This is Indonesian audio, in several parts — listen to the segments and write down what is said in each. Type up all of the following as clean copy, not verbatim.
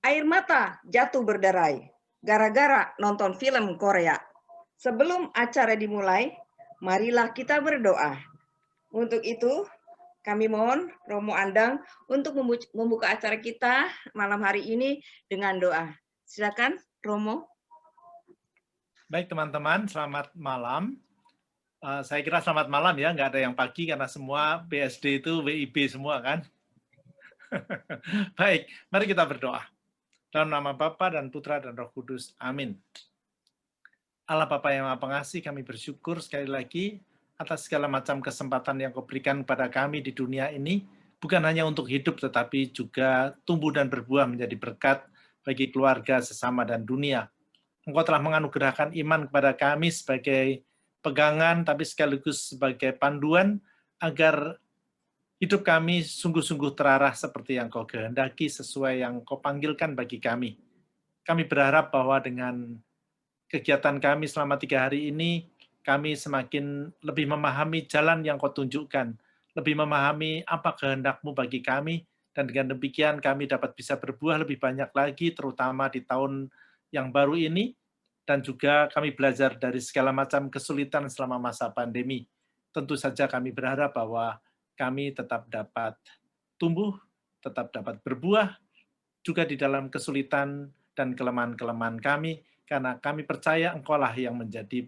Air mata jatuh berderai gara-gara nonton film Korea. Sebelum acara dimulai, marilah kita berdoa. Untuk itu, kami mohon Romo Andang untuk membuka acara kita malam hari ini dengan doa. Silakan, Romo. Baik teman-teman, selamat malam. Saya kira selamat malam ya, nggak ada yang pagi karena semua BSD itu WIB semua kan. Baik, mari kita berdoa. Dalam nama Bapa dan Putra dan Roh Kudus. Amin. Allah Bapa yang Maha Pengasih, kami bersyukur sekali lagi atas segala macam kesempatan yang Kau berikan kepada kami di dunia ini, bukan hanya untuk hidup tetapi juga tumbuh dan berbuah menjadi berkat bagi keluarga, sesama, dan dunia. Engkau telah menganugerahkan iman kepada kami sebagai pegangan, tapi sekaligus sebagai panduan, agar hidup kami sungguh-sungguh terarah seperti yang Kau kehendaki, sesuai yang Kau panggilkan bagi kami. Kami berharap bahwa dengan kegiatan kami selama 3 hari ini, kami semakin lebih memahami jalan yang Kau tunjukkan, lebih memahami apa kehendak-Mu bagi kami, dan dengan demikian kami dapat bisa berbuah lebih banyak lagi, terutama di tahun yang baru ini, dan juga kami belajar dari segala macam kesulitan selama masa pandemi. Tentu saja kami berharap bahwa kami tetap dapat tumbuh, tetap dapat berbuah, juga di dalam kesulitan dan kelemahan-kelemahan kami, karena kami percaya Engkau-lah yang menjadi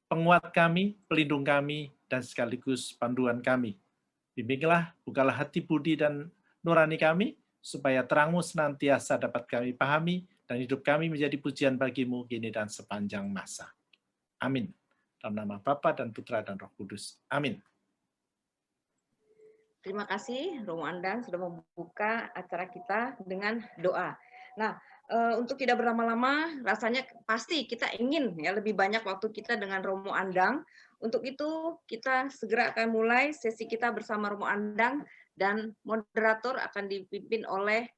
penguat kami, pelindung kami, dan sekaligus panduan kami. Bimbinglah, bukalah hati budi dan nurani kami, supaya terang-Mu senantiasa dapat kami pahami, dan hidup kami menjadi pujian bagi-Mu kini dan sepanjang masa. Amin. Dalam nama Bapa dan Putra dan Roh Kudus. Amin. Terima kasih Romo Andang sudah membuka acara kita dengan doa. Nah, untuk tidak berlama-lama, rasanya pasti kita ingin ya lebih banyak waktu kita dengan Romo Andang. Untuk itu kita segera akan mulai sesi kita bersama Romo Andang, dan moderator akan dipimpin oleh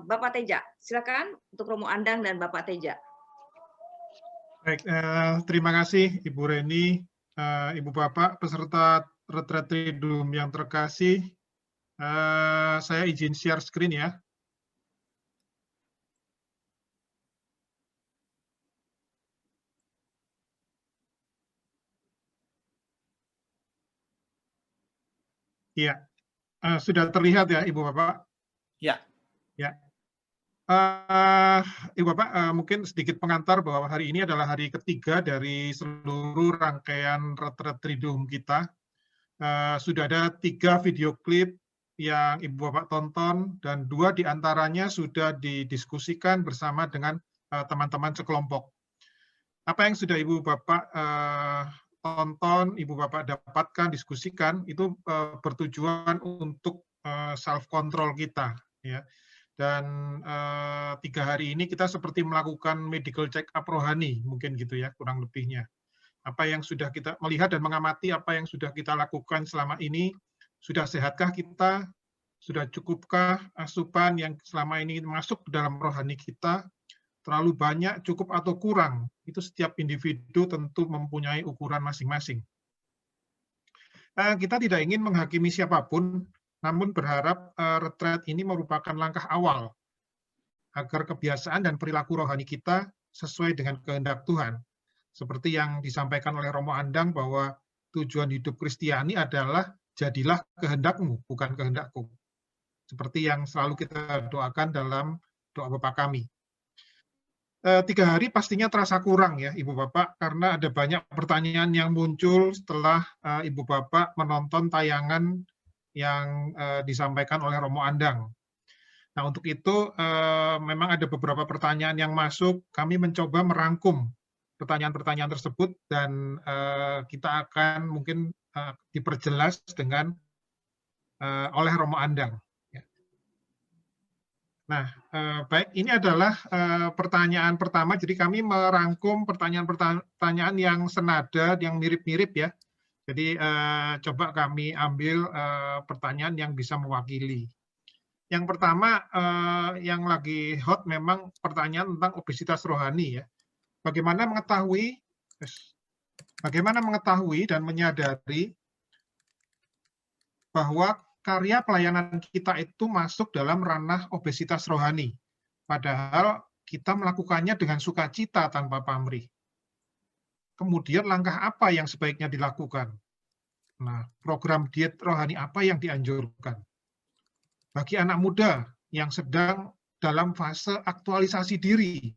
Bapak Teja. Silakan untuk Romo Andang dan Bapak Teja. Baik, terima kasih Ibu Reni, Ibu Bapak, peserta Retret Triduum yang terkasih. Saya izin share screen ya. Iya, sudah terlihat ya Ibu Bapak? Ya. Ya. Ibu Bapak, mungkin sedikit pengantar bahwa hari ini adalah hari ketiga dari seluruh rangkaian Retret Triduum kita. Sudah ada 3 video klip yang Ibu Bapak tonton, dan 2 diantaranya sudah didiskusikan bersama dengan teman-teman sekelompok. Apa yang sudah Ibu Bapak tonton, Ibu Bapak dapatkan, diskusikan, itu bertujuan untuk self-control kita. Ya. Dan 3 hari ini kita seperti melakukan medical check-up rohani, mungkin gitu ya, kurang lebihnya. Apa yang sudah kita melihat dan mengamati, apa yang sudah kita lakukan selama ini, sudah sehatkah kita, sudah cukupkah asupan yang selama ini masuk ke dalam rohani kita, terlalu banyak, cukup atau kurang, itu setiap individu tentu mempunyai ukuran masing-masing. Kita tidak ingin menghakimi siapapun, namun berharap retret ini merupakan langkah awal agar kebiasaan dan perilaku rohani kita sesuai dengan kehendak Tuhan. Seperti yang disampaikan oleh Romo Andang bahwa tujuan hidup Kristiani adalah jadilah kehendak-Mu, bukan kehendakku. Seperti yang selalu kita doakan dalam doa Bapa kami. 3 hari pastinya terasa kurang ya Ibu Bapak, karena ada banyak pertanyaan yang muncul setelah Ibu Bapak menonton tayangan yang disampaikan oleh Romo Andang. Nah, untuk itu memang ada beberapa pertanyaan yang masuk, kami mencoba merangkum pertanyaan-pertanyaan tersebut, dan kita akan mungkin diperjelas dengan oleh Romo Andang. Nah, baik, ini adalah pertanyaan pertama. Jadi kami merangkum pertanyaan-pertanyaan yang senada, yang mirip-mirip ya. Jadi coba kami ambil pertanyaan yang bisa mewakili. Yang pertama, yang lagi hot memang pertanyaan tentang obesitas rohani ya. Bagaimana mengetahui dan menyadari bahwa karya pelayanan kita itu masuk dalam ranah obesitas rohani. Padahal kita melakukannya dengan sukacita tanpa pamrih. Kemudian langkah apa yang sebaiknya dilakukan? Nah, program diet rohani apa yang dianjurkan? Bagi anak muda yang sedang dalam fase aktualisasi diri,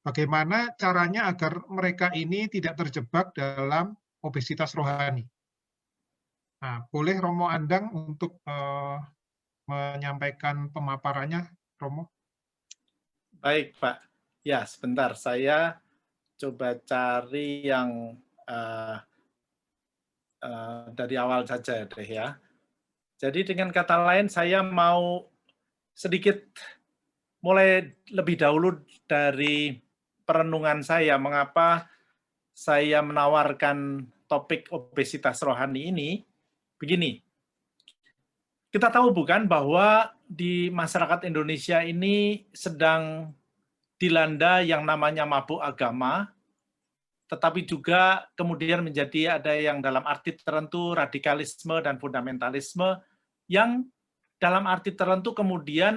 bagaimana caranya agar mereka ini tidak terjebak dalam obesitas rohani? Nah, boleh Romo Andang untuk menyampaikan pemaparannya, Romo? Baik, Pak. Ya, sebentar. Saya coba cari yang dari awal saja deh ya. Jadi dengan kata lain, saya mau sedikit mulai lebih dahulu dari perenungan saya, mengapa saya menawarkan topik obesitas rohani ini. Begini, kita tahu bukan bahwa di masyarakat Indonesia ini sedang dilanda yang namanya mabuk agama, tetapi juga kemudian menjadi ada yang dalam arti tertentu radikalisme dan fundamentalisme yang dalam arti tertentu kemudian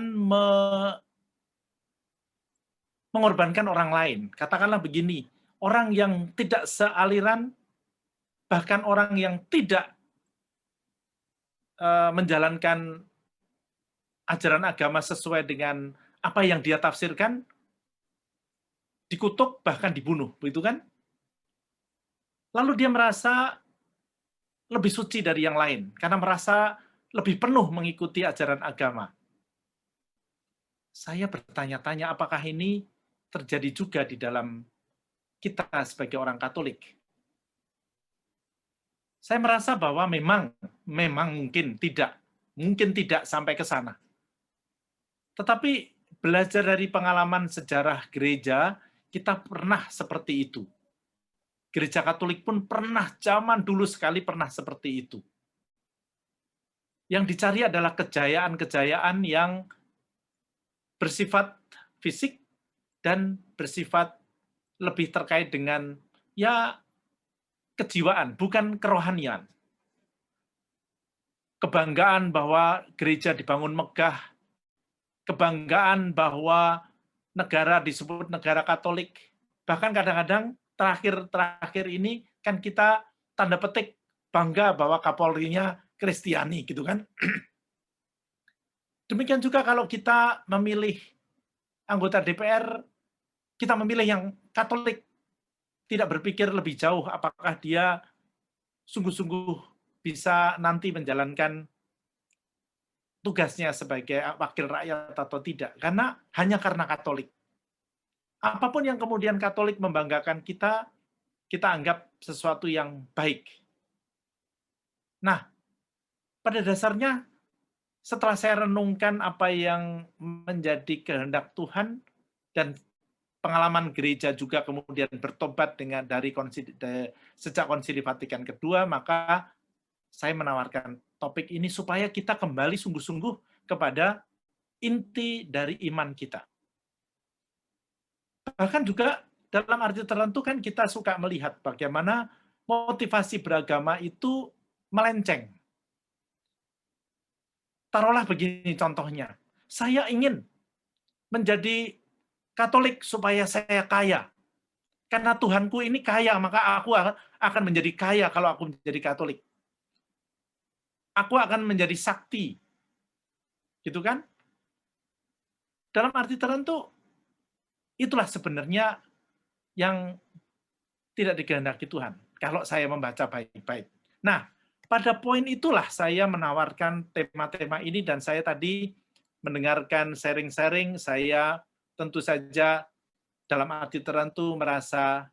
mengorbankan orang lain. Katakanlah begini, orang yang tidak sealiran, bahkan orang yang tidak menjalankan ajaran agama sesuai dengan apa yang dia tafsirkan, dikutuk, bahkan dibunuh, begitu kan? Lalu dia merasa lebih suci dari yang lain, karena merasa lebih penuh mengikuti ajaran agama. Saya bertanya-tanya apakah ini terjadi juga di dalam kita sebagai orang Katolik. Saya merasa bahwa memang mungkin tidak sampai ke sana. Tetapi belajar dari pengalaman sejarah gereja, kita pernah seperti itu. Gereja Katolik pun pernah, zaman dulu sekali pernah seperti itu. Yang dicari adalah kejayaan-kejayaan yang bersifat fisik dan bersifat lebih terkait dengan ya kejiwaan, bukan kerohanian. Kebanggaan bahwa gereja dibangun megah, kebanggaan bahwa negara disebut negara Katolik, bahkan kadang-kadang terakhir ini kan kita tanda petik bangga bahwa Kapolrinya Kristiani, gitu kan. Demikian juga kalau kita memilih anggota DPR, kita memilih yang Katolik, tidak berpikir lebih jauh apakah dia sungguh-sungguh bisa nanti menjalankan tugasnya sebagai wakil rakyat atau tidak, hanya karena Katolik. Apapun yang kemudian Katolik membanggakan kita anggap sesuatu yang baik. Nah, pada dasarnya setelah saya renungkan apa yang menjadi kehendak Tuhan dan pengalaman gereja juga kemudian bertobat sejak Konsili Vatikan kedua, maka saya menawarkan topik ini supaya kita kembali sungguh-sungguh kepada inti dari iman kita. Bahkan juga dalam arti tertentu kan kita suka melihat bagaimana motivasi beragama itu melenceng. Taruhlah begini contohnya, saya ingin menjadi Katolik supaya saya kaya. Karena Tuhanku ini kaya, maka aku akan menjadi kaya kalau aku menjadi Katolik. Aku akan menjadi sakti. Gitu kan? Dalam arti tertentu, itulah sebenarnya yang tidak dikehendaki Tuhan. Kalau saya membaca baik-baik. Nah, pada poin itulah saya menawarkan tema-tema ini, dan saya tadi mendengarkan sharing-sharing, saya tentu saja dalam arti tertentu merasa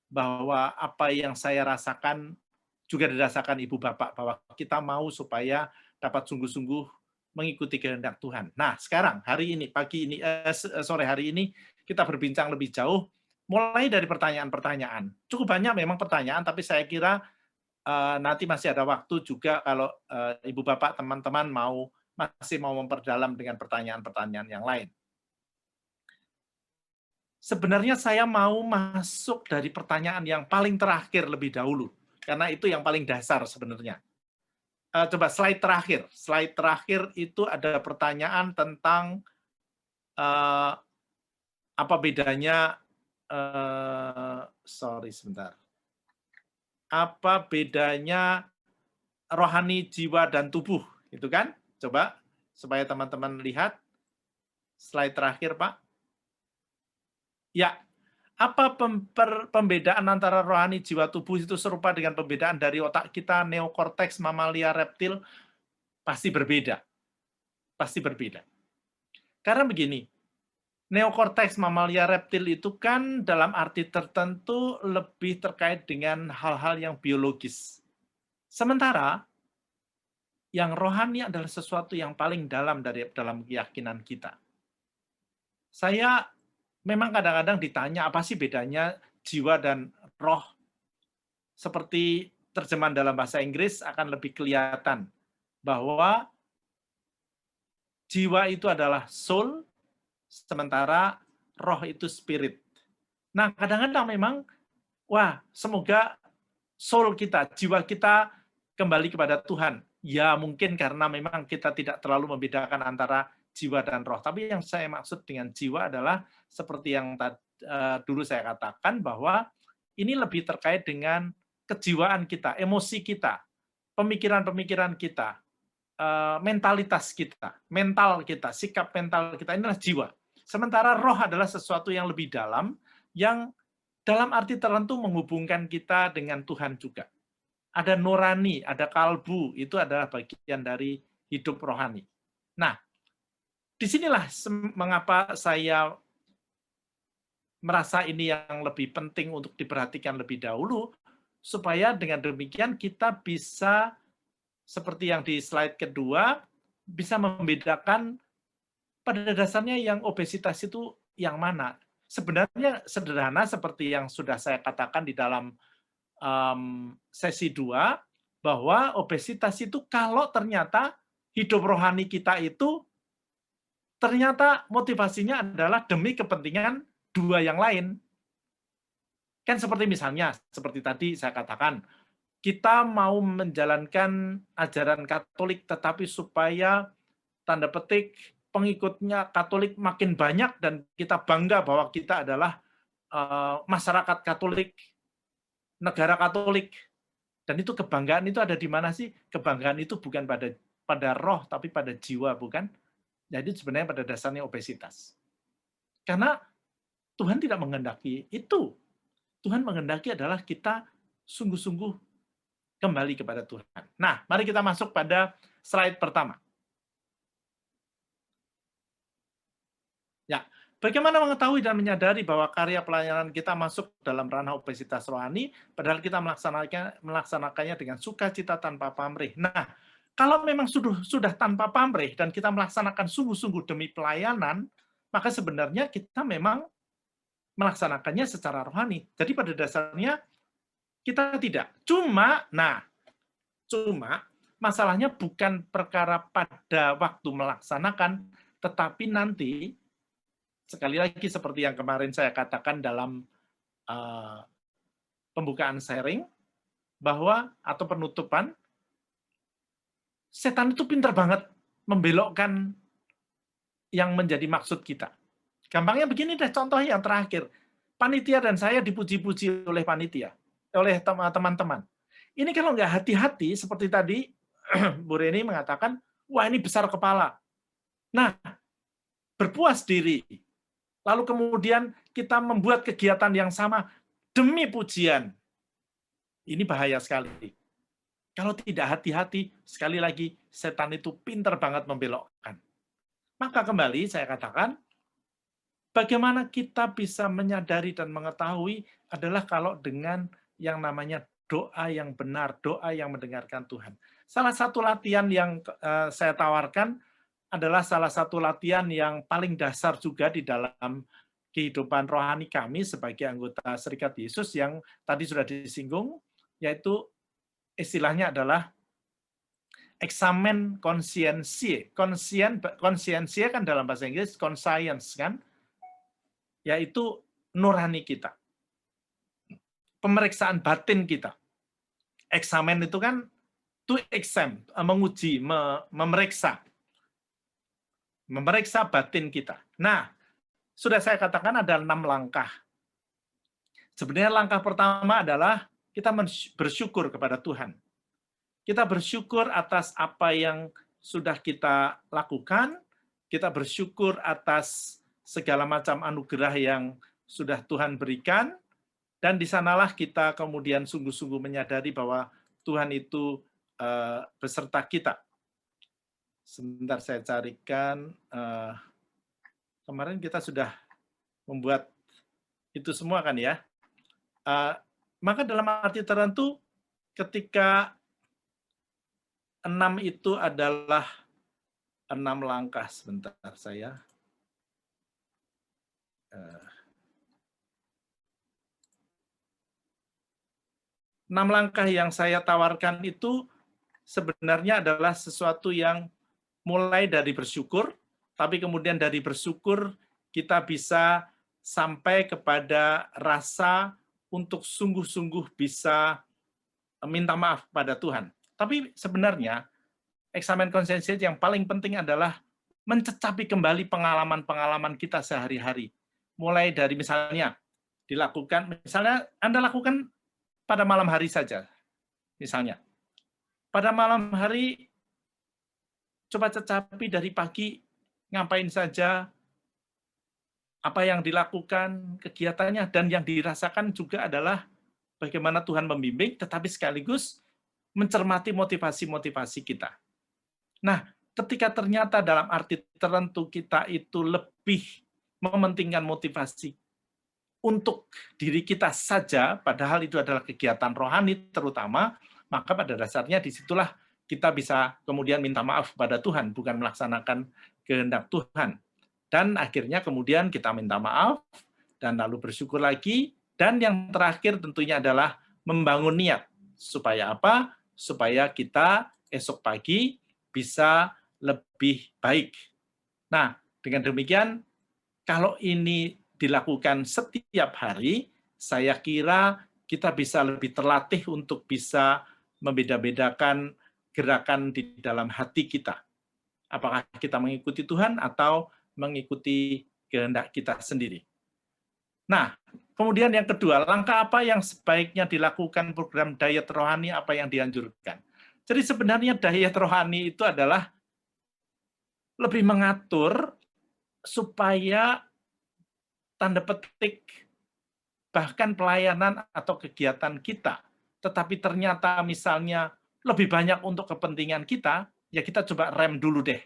bahwa apa yang saya rasakan juga dirasakan Ibu Bapak, bahwa kita mau supaya dapat sungguh-sungguh mengikuti kehendak Tuhan. Nah, sekarang, hari ini, sore hari ini, kita berbincang lebih jauh, mulai dari pertanyaan-pertanyaan. Cukup banyak memang pertanyaan, tapi saya kira nanti masih ada waktu juga kalau Ibu Bapak, teman-teman masih mau memperdalam dengan pertanyaan-pertanyaan yang lain. Sebenarnya saya mau masuk dari pertanyaan yang paling terakhir lebih dahulu, karena itu yang paling dasar sebenarnya. Coba slide terakhir. Slide terakhir itu ada pertanyaan tentang apa bedanya, sorry sebentar. Apa bedanya rohani, jiwa, dan tubuh, itu kan? Coba, supaya teman-teman lihat. Slide terakhir, Pak. Ya, apa pembedaan antara rohani, jiwa, tubuh itu serupa dengan pembedaan dari otak kita, neokorteks, mamalia, reptil? Pasti berbeda. Pasti berbeda. Karena begini, neokorteks, mamalia, reptil itu kan dalam arti tertentu lebih terkait dengan hal-hal yang biologis. Sementara, yang rohani adalah sesuatu yang paling dalam dalam keyakinan kita. Saya memang kadang-kadang ditanya, apa sih bedanya jiwa dan roh? Seperti terjemahan dalam bahasa Inggris akan lebih kelihatan bahwa jiwa itu adalah soul, sementara roh itu spirit. Nah, kadang-kadang memang, wah, semoga soul kita, jiwa kita kembali kepada Tuhan. Ya, mungkin karena memang kita tidak terlalu membedakan antara jiwa dan roh. Tapi yang saya maksud dengan jiwa adalah seperti yang dulu saya katakan, bahwa ini lebih terkait dengan kejiwaan kita, emosi kita, pemikiran-pemikiran kita, mentalitas kita, mental kita, sikap mental kita, inilah jiwa. Sementara roh adalah sesuatu yang lebih dalam, yang dalam arti tertentu menghubungkan kita dengan Tuhan juga. Ada nurani, ada kalbu, itu adalah bagian dari hidup rohani. Nah, disinilah mengapa saya merasa ini yang lebih penting untuk diperhatikan lebih dahulu, supaya dengan demikian kita bisa, seperti yang di slide kedua, bisa membedakan pada dasarnya yang obesitas itu yang mana. Sebenarnya sederhana seperti yang sudah saya katakan di dalam sesi 2, bahwa obesitas itu kalau ternyata hidup rohani kita itu ternyata motivasinya adalah demi kepentingan dua yang lain. Kan seperti misalnya, seperti tadi saya katakan, kita mau menjalankan ajaran Katolik, tetapi supaya, tanda petik, pengikutnya Katolik makin banyak, dan kita bangga bahwa kita adalah masyarakat Katolik, negara Katolik. Dan itu kebanggaan itu ada di mana sih? Kebanggaan itu bukan pada roh, tapi pada jiwa, bukan? Jadi sebenarnya pada dasarnya obesitas. Karena Tuhan tidak menghendaki itu. Tuhan menghendaki adalah kita sungguh-sungguh kembali kepada Tuhan. Nah, mari kita masuk pada slide pertama. Ya, bagaimana mengetahui dan menyadari bahwa karya pelayanan kita masuk dalam ranah obesitas rohani, padahal kita melaksanakannya dengan sukacita tanpa pamrih. Nah, kalau memang sudah tanpa pamrih dan kita melaksanakan sungguh-sungguh demi pelayanan, maka sebenarnya kita memang melaksanakannya secara rohani. Jadi pada dasarnya kita tidak. Cuma masalahnya bukan perkara pada waktu melaksanakan, tetapi nanti, sekali lagi seperti yang kemarin saya katakan dalam pembukaan sharing, bahwa atau penutupan, setan itu pintar banget membelokkan yang menjadi maksud kita. Gampangnya begini deh, contoh yang terakhir. Panitia dan saya dipuji-puji oleh panitia, oleh teman-teman. Ini kalau nggak hati-hati, seperti tadi Bu Reni mengatakan, wah ini besar kepala. Nah, berpuas diri. Lalu kemudian kita membuat kegiatan yang sama demi pujian. Ini bahaya sekali. Kalau tidak hati-hati, sekali lagi, setan itu pintar banget membelokkan. Maka kembali saya katakan, bagaimana kita bisa menyadari dan mengetahui adalah kalau dengan yang namanya doa yang benar, doa yang mendengarkan Tuhan. Salah satu latihan yang saya tawarkan adalah salah satu latihan yang paling dasar juga di dalam kehidupan rohani kami sebagai anggota Serikat Yesus yang tadi sudah disinggung, yaitu istilahnya adalah eksamen konsiensie. Konsiensie kan dalam bahasa Inggris conscience kan, yaitu nurani kita. Pemeriksaan batin kita. Eksamen itu kan to examine, menguji, memeriksa batin kita. Nah, sudah saya katakan ada 6 langkah. Sebenarnya langkah pertama adalah kita bersyukur kepada Tuhan. Kita bersyukur atas apa yang sudah kita lakukan, kita bersyukur atas segala macam anugerah yang sudah Tuhan berikan, dan di sanalah kita kemudian sungguh-sungguh menyadari bahwa Tuhan itu beserta kita. Sebentar saya carikan, kemarin kita sudah membuat itu semua kan ya. Maka dalam arti tertentu ketika 6 itu adalah 6 langkah, sebentar saya. 6 langkah yang saya tawarkan itu sebenarnya adalah sesuatu yang mulai dari bersyukur, tapi kemudian dari bersyukur kita bisa sampai kepada rasa untuk sungguh-sungguh bisa minta maaf pada Tuhan. Tapi sebenarnya eksamen konsensus yang paling penting adalah mencecapi kembali pengalaman-pengalaman kita sehari-hari. Mulai dari misalnya dilakukan, misalnya Anda lakukan pada malam hari saja. Misalnya, pada malam hari coba cecapi dari pagi ngapain saja, apa yang dilakukan, kegiatannya, dan yang dirasakan juga adalah bagaimana Tuhan membimbing, tetapi sekaligus mencermati motivasi-motivasi kita. Nah, ketika ternyata dalam arti tertentu kita itu lebih mementingkan motivasi untuk diri kita saja, padahal itu adalah kegiatan rohani terutama, maka pada dasarnya disitulah kita bisa kemudian minta maaf pada Tuhan, bukan melaksanakan kehendak Tuhan. Dan akhirnya kemudian kita minta maaf, dan lalu bersyukur lagi, dan yang terakhir tentunya adalah membangun niat. Supaya apa? Supaya kita esok pagi bisa lebih baik. Nah, dengan demikian, kalau ini dilakukan setiap hari, saya kira kita bisa lebih terlatih untuk bisa membeda-bedakan gerakan di dalam hati kita. Apakah kita mengikuti Tuhan atau mengikuti kehendak kita sendiri. Nah, kemudian yang kedua, langkah apa yang sebaiknya dilakukan program diet rohani, apa yang dianjurkan? Jadi sebenarnya diet rohani itu adalah lebih mengatur supaya tanda petik bahkan pelayanan atau kegiatan kita, tetapi ternyata misalnya lebih banyak untuk kepentingan kita, ya kita coba rem dulu deh,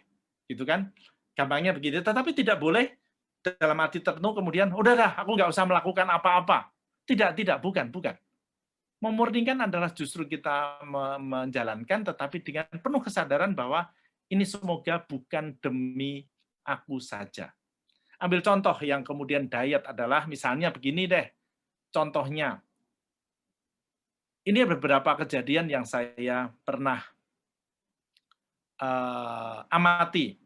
gitu kan? Gampangnya begitu, tetapi tidak boleh dalam arti tertentu kemudian, udahlah, aku nggak usah melakukan apa-apa. Tidak, bukan. Memurnikan adalah justru kita menjalankan, tetapi dengan penuh kesadaran bahwa ini semoga bukan demi aku saja. Ambil contoh yang kemudian diet adalah misalnya begini deh, contohnya. Ini beberapa kejadian yang saya pernah amati.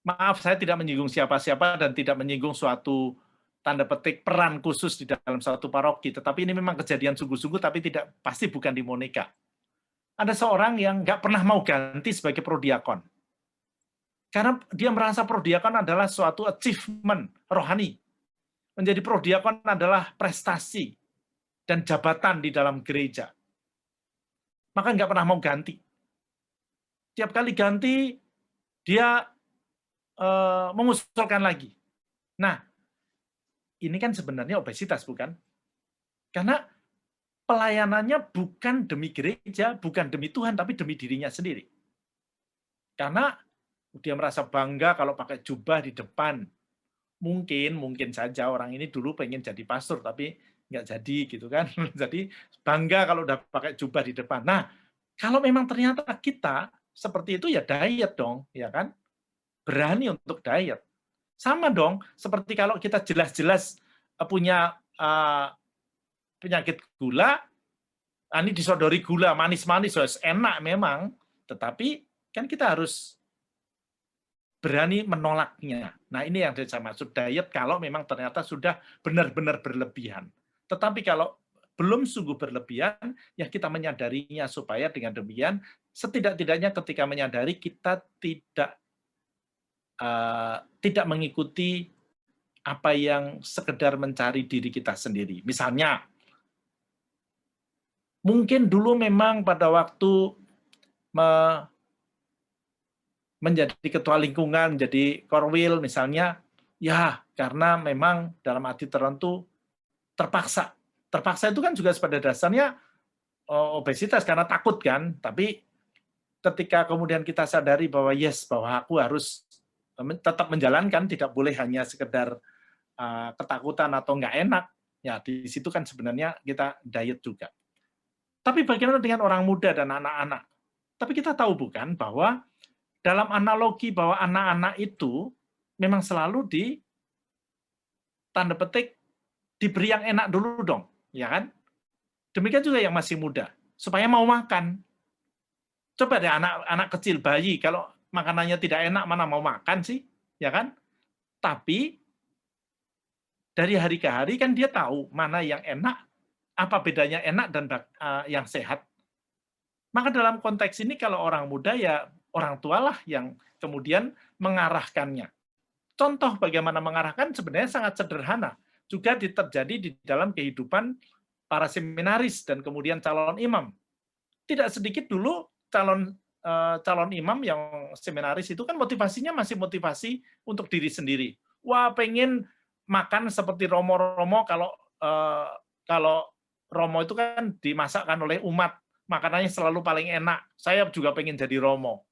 Maaf, saya tidak menyinggung siapa-siapa dan tidak menyinggung suatu tanda petik peran khusus di dalam suatu paroki, tetapi ini memang kejadian sungguh-sungguh, tapi tidak pasti bukan di Monica. Ada seorang yang nggak pernah mau ganti sebagai prodiakon. Karena dia merasa prodiakon adalah suatu achievement rohani. Menjadi prodiakon adalah prestasi dan jabatan di dalam gereja. Maka nggak pernah mau ganti. Tiap kali ganti, dia mengusulkan lagi. Nah, ini kan sebenarnya obesitas, bukan? Karena pelayanannya bukan demi gereja, bukan demi Tuhan, tapi demi dirinya sendiri. Karena dia merasa bangga kalau pakai jubah di depan. Mungkin saja orang ini dulu pengen jadi pastor, tapi nggak jadi, gitu kan. Jadi bangga kalau udah pakai jubah di depan. Nah, kalau memang ternyata kita seperti itu, ya diet dong, ya kan? Berani untuk diet. Sama dong, seperti kalau kita jelas-jelas punya penyakit gula, ini disodori gula, manis-manis, enak memang, tetapi kan kita harus berani menolaknya. Nah, ini yang saya maksud diet kalau memang ternyata sudah benar-benar berlebihan. Tetapi kalau belum sungguh berlebihan, ya kita menyadarinya supaya dengan demikian setidak-tidaknya ketika menyadari kita tidak mengikuti apa yang sekedar mencari diri kita sendiri. Misalnya, mungkin dulu memang pada waktu menjadi ketua lingkungan, menjadi korwil misalnya, ya karena memang dalam arti tertentu terpaksa. Terpaksa itu kan juga pada dasarnya obesitas karena takut kan, tapi ketika kemudian kita sadari bahwa bahwa aku harus tetap menjalankan, tidak boleh hanya sekedar ketakutan atau nggak enak, ya di situ kan sebenarnya kita diet juga. Tapi bagaimana dengan orang muda dan anak-anak? Tapi kita tahu bukan bahwa dalam analogi bahwa anak-anak itu memang selalu tanda petik diberi yang enak dulu dong, ya kan? Demikian juga yang masih muda, supaya mau makan. Coba deh anak kecil, bayi, kalau makanannya tidak enak, mana mau makan sih, ya kan? Tapi dari hari ke hari kan dia tahu mana yang enak, apa bedanya enak dan yang sehat. Maka dalam konteks ini kalau orang muda ya orang tualah yang kemudian mengarahkannya. Contoh bagaimana mengarahkan sebenarnya sangat sederhana. Juga terjadi di dalam kehidupan para seminaris dan kemudian calon imam. Tidak sedikit dulu calon imam yang seminaris itu kan motivasinya masih motivasi untuk diri sendiri. Wah, pengen makan seperti Romo-Romo kalau Romo itu kan dimasakkan oleh umat, makanannya selalu paling enak. Saya juga pengen jadi Romo.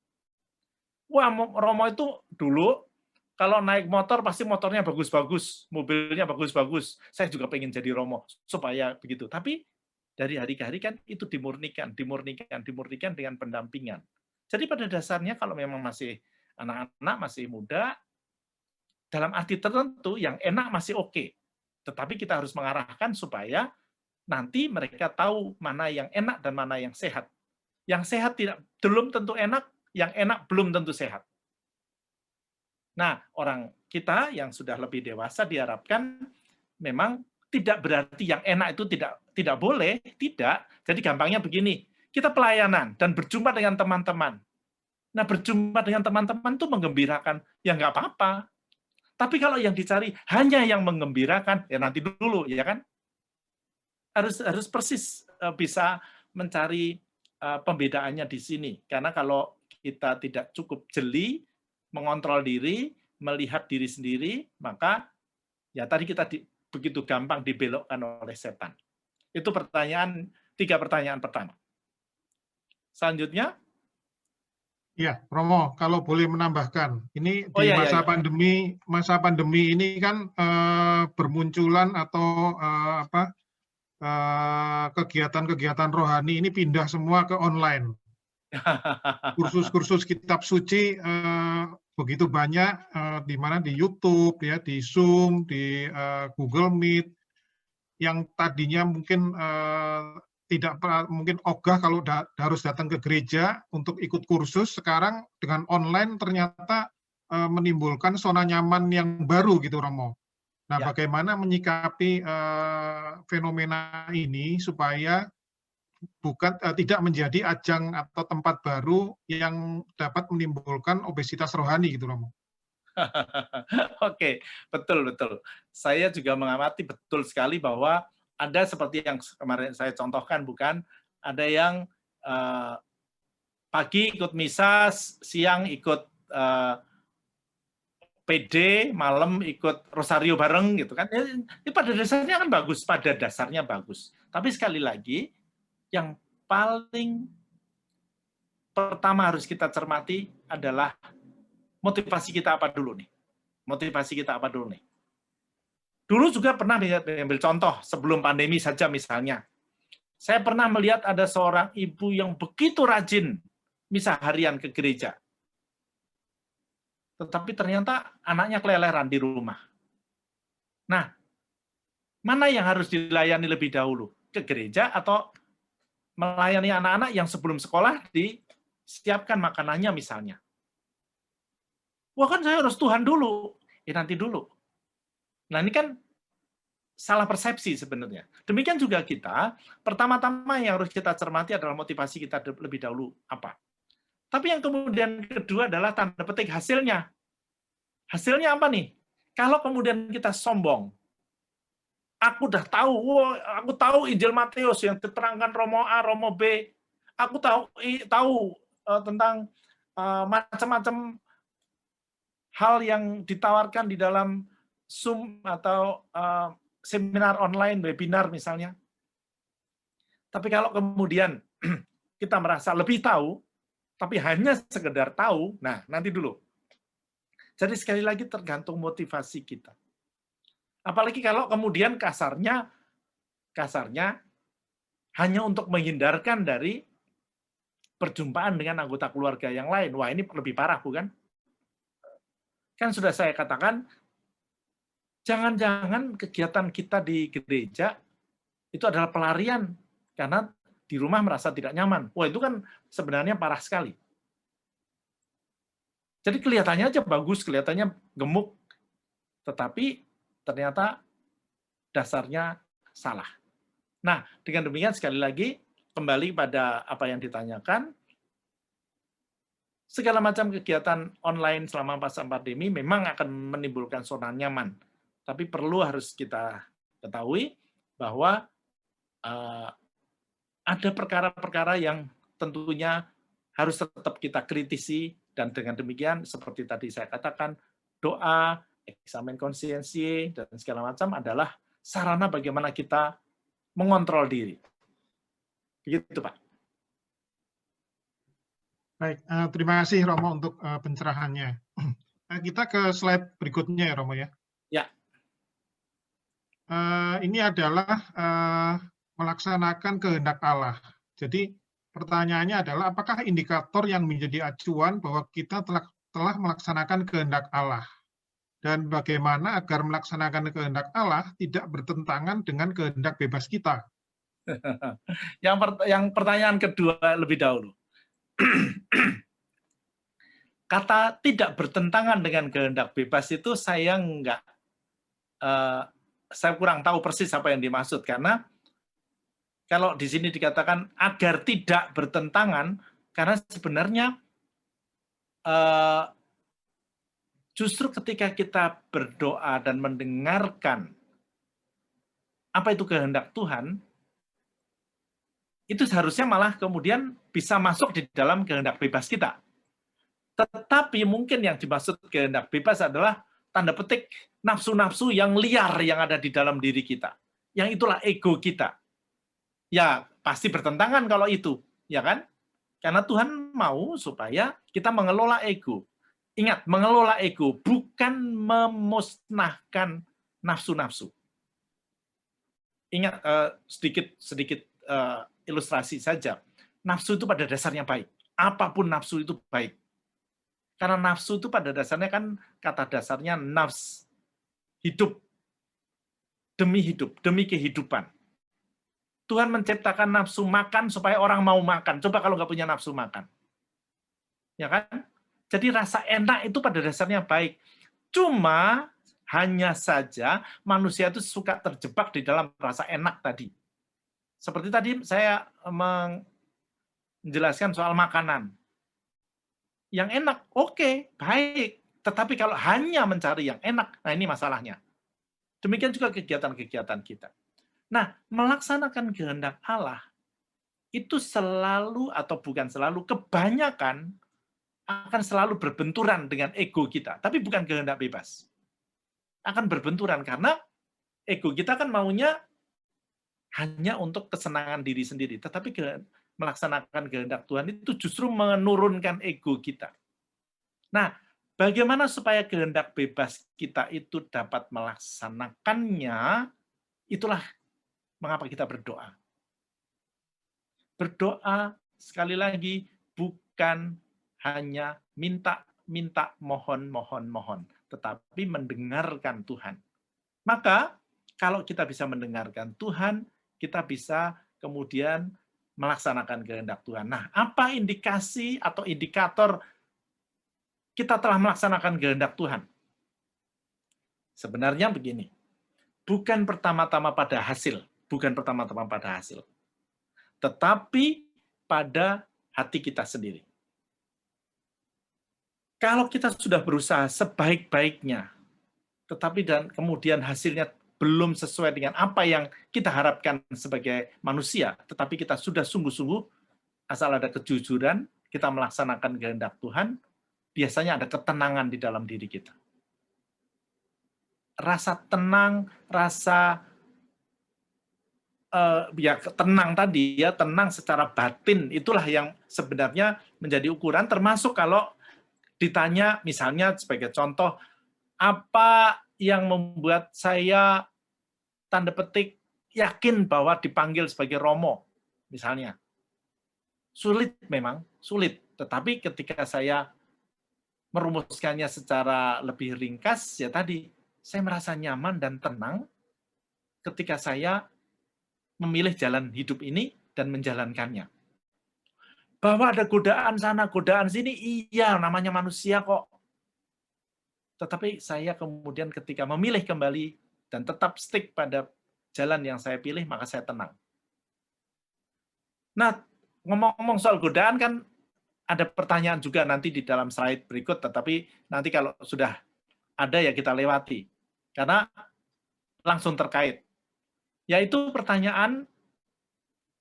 Wah, Romo itu dulu kalau naik motor pasti motornya bagus-bagus, mobilnya bagus-bagus. Saya juga pengen jadi Romo supaya begitu. Tapi dari hari ke hari kan itu dimurnikan dengan pendampingan. Jadi pada dasarnya kalau memang masih anak-anak, masih muda, dalam arti tertentu yang enak masih oke. Tetapi kita harus mengarahkan supaya nanti mereka tahu mana yang enak dan mana yang sehat. Yang sehat belum tentu enak, yang enak belum tentu sehat. Nah, orang kita yang sudah lebih dewasa diharapkan memang tidak berarti yang enak itu tidak boleh, tidak. Jadi gampangnya begini, kita pelayanan dan berjumpa dengan teman-teman. Nah, berjumpa dengan teman-teman itu menggembirakan, ya nggak apa-apa. Tapi kalau yang dicari hanya yang menggembirakan, ya nanti dulu, ya kan? Harus persis bisa mencari pembedaannya di sini. Karena kalau kita tidak cukup jeli, mengontrol diri, melihat diri sendiri, maka ya tadi kita begitu gampang dibelokkan oleh setan. Itu 3 pertanyaan pertama. Selanjutnya. Ya, Romo, kalau boleh menambahkan, ini di masa pandemi ini kan bermunculan atau kegiatan-kegiatan rohani ini pindah semua ke online. Kursus-kursus kitab suci begitu banyak di mana di YouTube, ya, di Zoom, di Google Meet, yang tadinya mungkin tidak mungkin ogah kalau harus datang ke gereja untuk ikut kursus, sekarang dengan online ternyata menimbulkan zona nyaman yang baru gitu, Romo. Nah, ya, bagaimana menyikapi fenomena ini supaya tidak menjadi ajang atau tempat baru yang dapat menimbulkan obesitas rohani gitu, Romo. Oke, betul. Saya juga mengamati betul sekali bahwa ada seperti yang kemarin saya contohkan, bukan? Ada yang pagi ikut misa, siang ikut PD, malam ikut rosario bareng gitu kan. Ini pada dasarnya kan bagus, Tapi sekali lagi, yang paling pertama harus kita cermati adalah motivasi kita apa dulu nih. Dulu juga pernah ambil contoh sebelum pandemi saja misalnya. Saya pernah melihat ada seorang ibu yang begitu rajin misa harian ke gereja. Tetapi ternyata anaknya keleleran di rumah. Nah, mana yang harus dilayani lebih dahulu? Ke gereja atau melayani anak-anak yang sebelum sekolah disiapkan makanannya misalnya? Wah, kan saya harus Tuhan dulu. Nanti dulu. Nah, ini kan salah persepsi sebenarnya. Demikian juga kita, pertama-tama yang harus kita cermati adalah motivasi kita lebih dahulu apa. Tapi yang kemudian kedua adalah tanda petik hasilnya. Hasilnya apa nih? Kalau kemudian kita sombong, aku udah tahu, aku tahu Injil Matius yang diterangkan Romo A, Romo B, aku tahu tentang macam-macam hal yang ditawarkan di dalam Zoom atau seminar online, webinar misalnya. Tapi kalau kemudian kita merasa lebih tahu, tapi hanya sekedar tahu, nah nanti dulu. Jadi sekali lagi tergantung motivasi kita. Apalagi kalau kemudian kasarnya hanya untuk menghindarkan dari perjumpaan dengan anggota keluarga yang lain. Wah, ini lebih parah, bukan? Kan sudah saya katakan, jangan-jangan kegiatan kita di gereja itu adalah pelarian, karena di rumah merasa tidak nyaman. Wah, itu kan sebenarnya parah sekali. Jadi kelihatannya aja bagus, kelihatannya gemuk, tetapi ternyata dasarnya salah. Nah, dengan demikian sekali lagi, kembali pada apa yang ditanyakan, segala macam kegiatan online selama masa pandemi memang akan menimbulkan zona nyaman. Tapi perlu harus kita ketahui bahwa ada perkara-perkara yang tentunya harus tetap kita kritisi, dan dengan demikian seperti tadi saya katakan, doa, eksamen konsiensi, dan segala macam adalah sarana bagaimana kita mengontrol diri. Begitu, Pak. Baik, terima kasih Romo untuk pencerahannya. Kita ke slide berikutnya ya Romo ya. Ya. Ini adalah melaksanakan kehendak Allah. Jadi pertanyaannya adalah apakah indikator yang menjadi acuan bahwa kita telah melaksanakan kehendak Allah? Dan bagaimana agar melaksanakan kehendak Allah tidak bertentangan dengan kehendak bebas kita? Yang pertanyaan kedua lebih dahulu. Kata tidak bertentangan dengan kehendak bebas itu saya kurang tahu persis apa yang dimaksud, karena kalau di sini dikatakan agar tidak bertentangan, karena sebenarnya justru ketika kita berdoa dan mendengarkan apa itu kehendak Tuhan, itu seharusnya malah kemudian bisa masuk di dalam kehendak bebas kita. Tetapi mungkin yang dimaksud kehendak bebas adalah tanda petik nafsu-nafsu yang liar yang ada di dalam diri kita. Yang itulah ego kita. Ya, pasti bertentangan kalau itu, ya kan? Karena Tuhan mau supaya kita mengelola ego. Ingat, mengelola ego bukan memusnahkan nafsu-nafsu. Ingat, sedikit ilustrasi saja. Nafsu itu pada dasarnya baik. Apapun nafsu itu baik. Karena nafsu itu pada dasarnya kan kata dasarnya nafs, hidup, demi kehidupan. Tuhan menciptakan nafsu makan supaya orang mau makan. Coba kalau nggak punya nafsu makan. Ya kan? Jadi rasa enak itu pada dasarnya baik. Cuma hanya saja manusia itu suka terjebak di dalam rasa enak tadi. Seperti tadi saya menjelaskan soal makanan. Yang enak, oke, baik. Tetapi kalau hanya mencari yang enak, nah ini masalahnya. Demikian juga kegiatan-kegiatan kita. Nah, melaksanakan kehendak Allah itu selalu atau bukan selalu, kebanyakan akan selalu berbenturan dengan ego kita, tapi bukan kehendak bebas. Akan berbenturan karena ego kita kan maunya hanya untuk kesenangan diri sendiri, tetapi melaksanakan kehendak Tuhan itu justru menurunkan ego kita. Nah, bagaimana supaya kehendak bebas kita itu dapat melaksanakannya, itulah mengapa kita berdoa. Berdoa, sekali lagi, bukan hanya minta, mohon, tetapi mendengarkan Tuhan. Maka, kalau kita bisa mendengarkan Tuhan, kita bisa kemudian melaksanakan kehendak Tuhan. Nah, apa indikasi atau indikator kita telah melaksanakan kehendak Tuhan? Sebenarnya begini, bukan pertama-tama pada hasil, bukan pertama-tama pada hasil, tetapi pada hati kita sendiri. Kalau kita sudah berusaha sebaik-baiknya, tetapi dan kemudian hasilnya belum sesuai dengan apa yang kita harapkan sebagai manusia, tetapi kita sudah sungguh-sungguh, asal ada kejujuran, kita melaksanakan kehendak Tuhan, biasanya ada ketenangan di dalam diri kita. Rasa tenang, rasa ya tenang tadi ya, tenang secara batin, itulah yang sebenarnya menjadi ukuran, termasuk kalau ditanya misalnya sebagai contoh, apa yang membuat saya tanda petik yakin bahwa dipanggil sebagai Romo, misalnya. Sulit memang, sulit. Tetapi ketika saya merumuskannya secara lebih ringkas, ya tadi, saya merasa nyaman dan tenang ketika saya memilih jalan hidup ini dan menjalankannya. Bahwa ada godaan sana, godaan sini, iya, namanya manusia kok. Tetapi saya kemudian ketika memilih kembali dan tetap stick pada jalan yang saya pilih, maka saya tenang. Nah, ngomong-ngomong soal godaan kan ada pertanyaan juga nanti di dalam slide berikut, tetapi nanti kalau sudah ada ya kita lewati. Karena langsung terkait. Yaitu pertanyaan,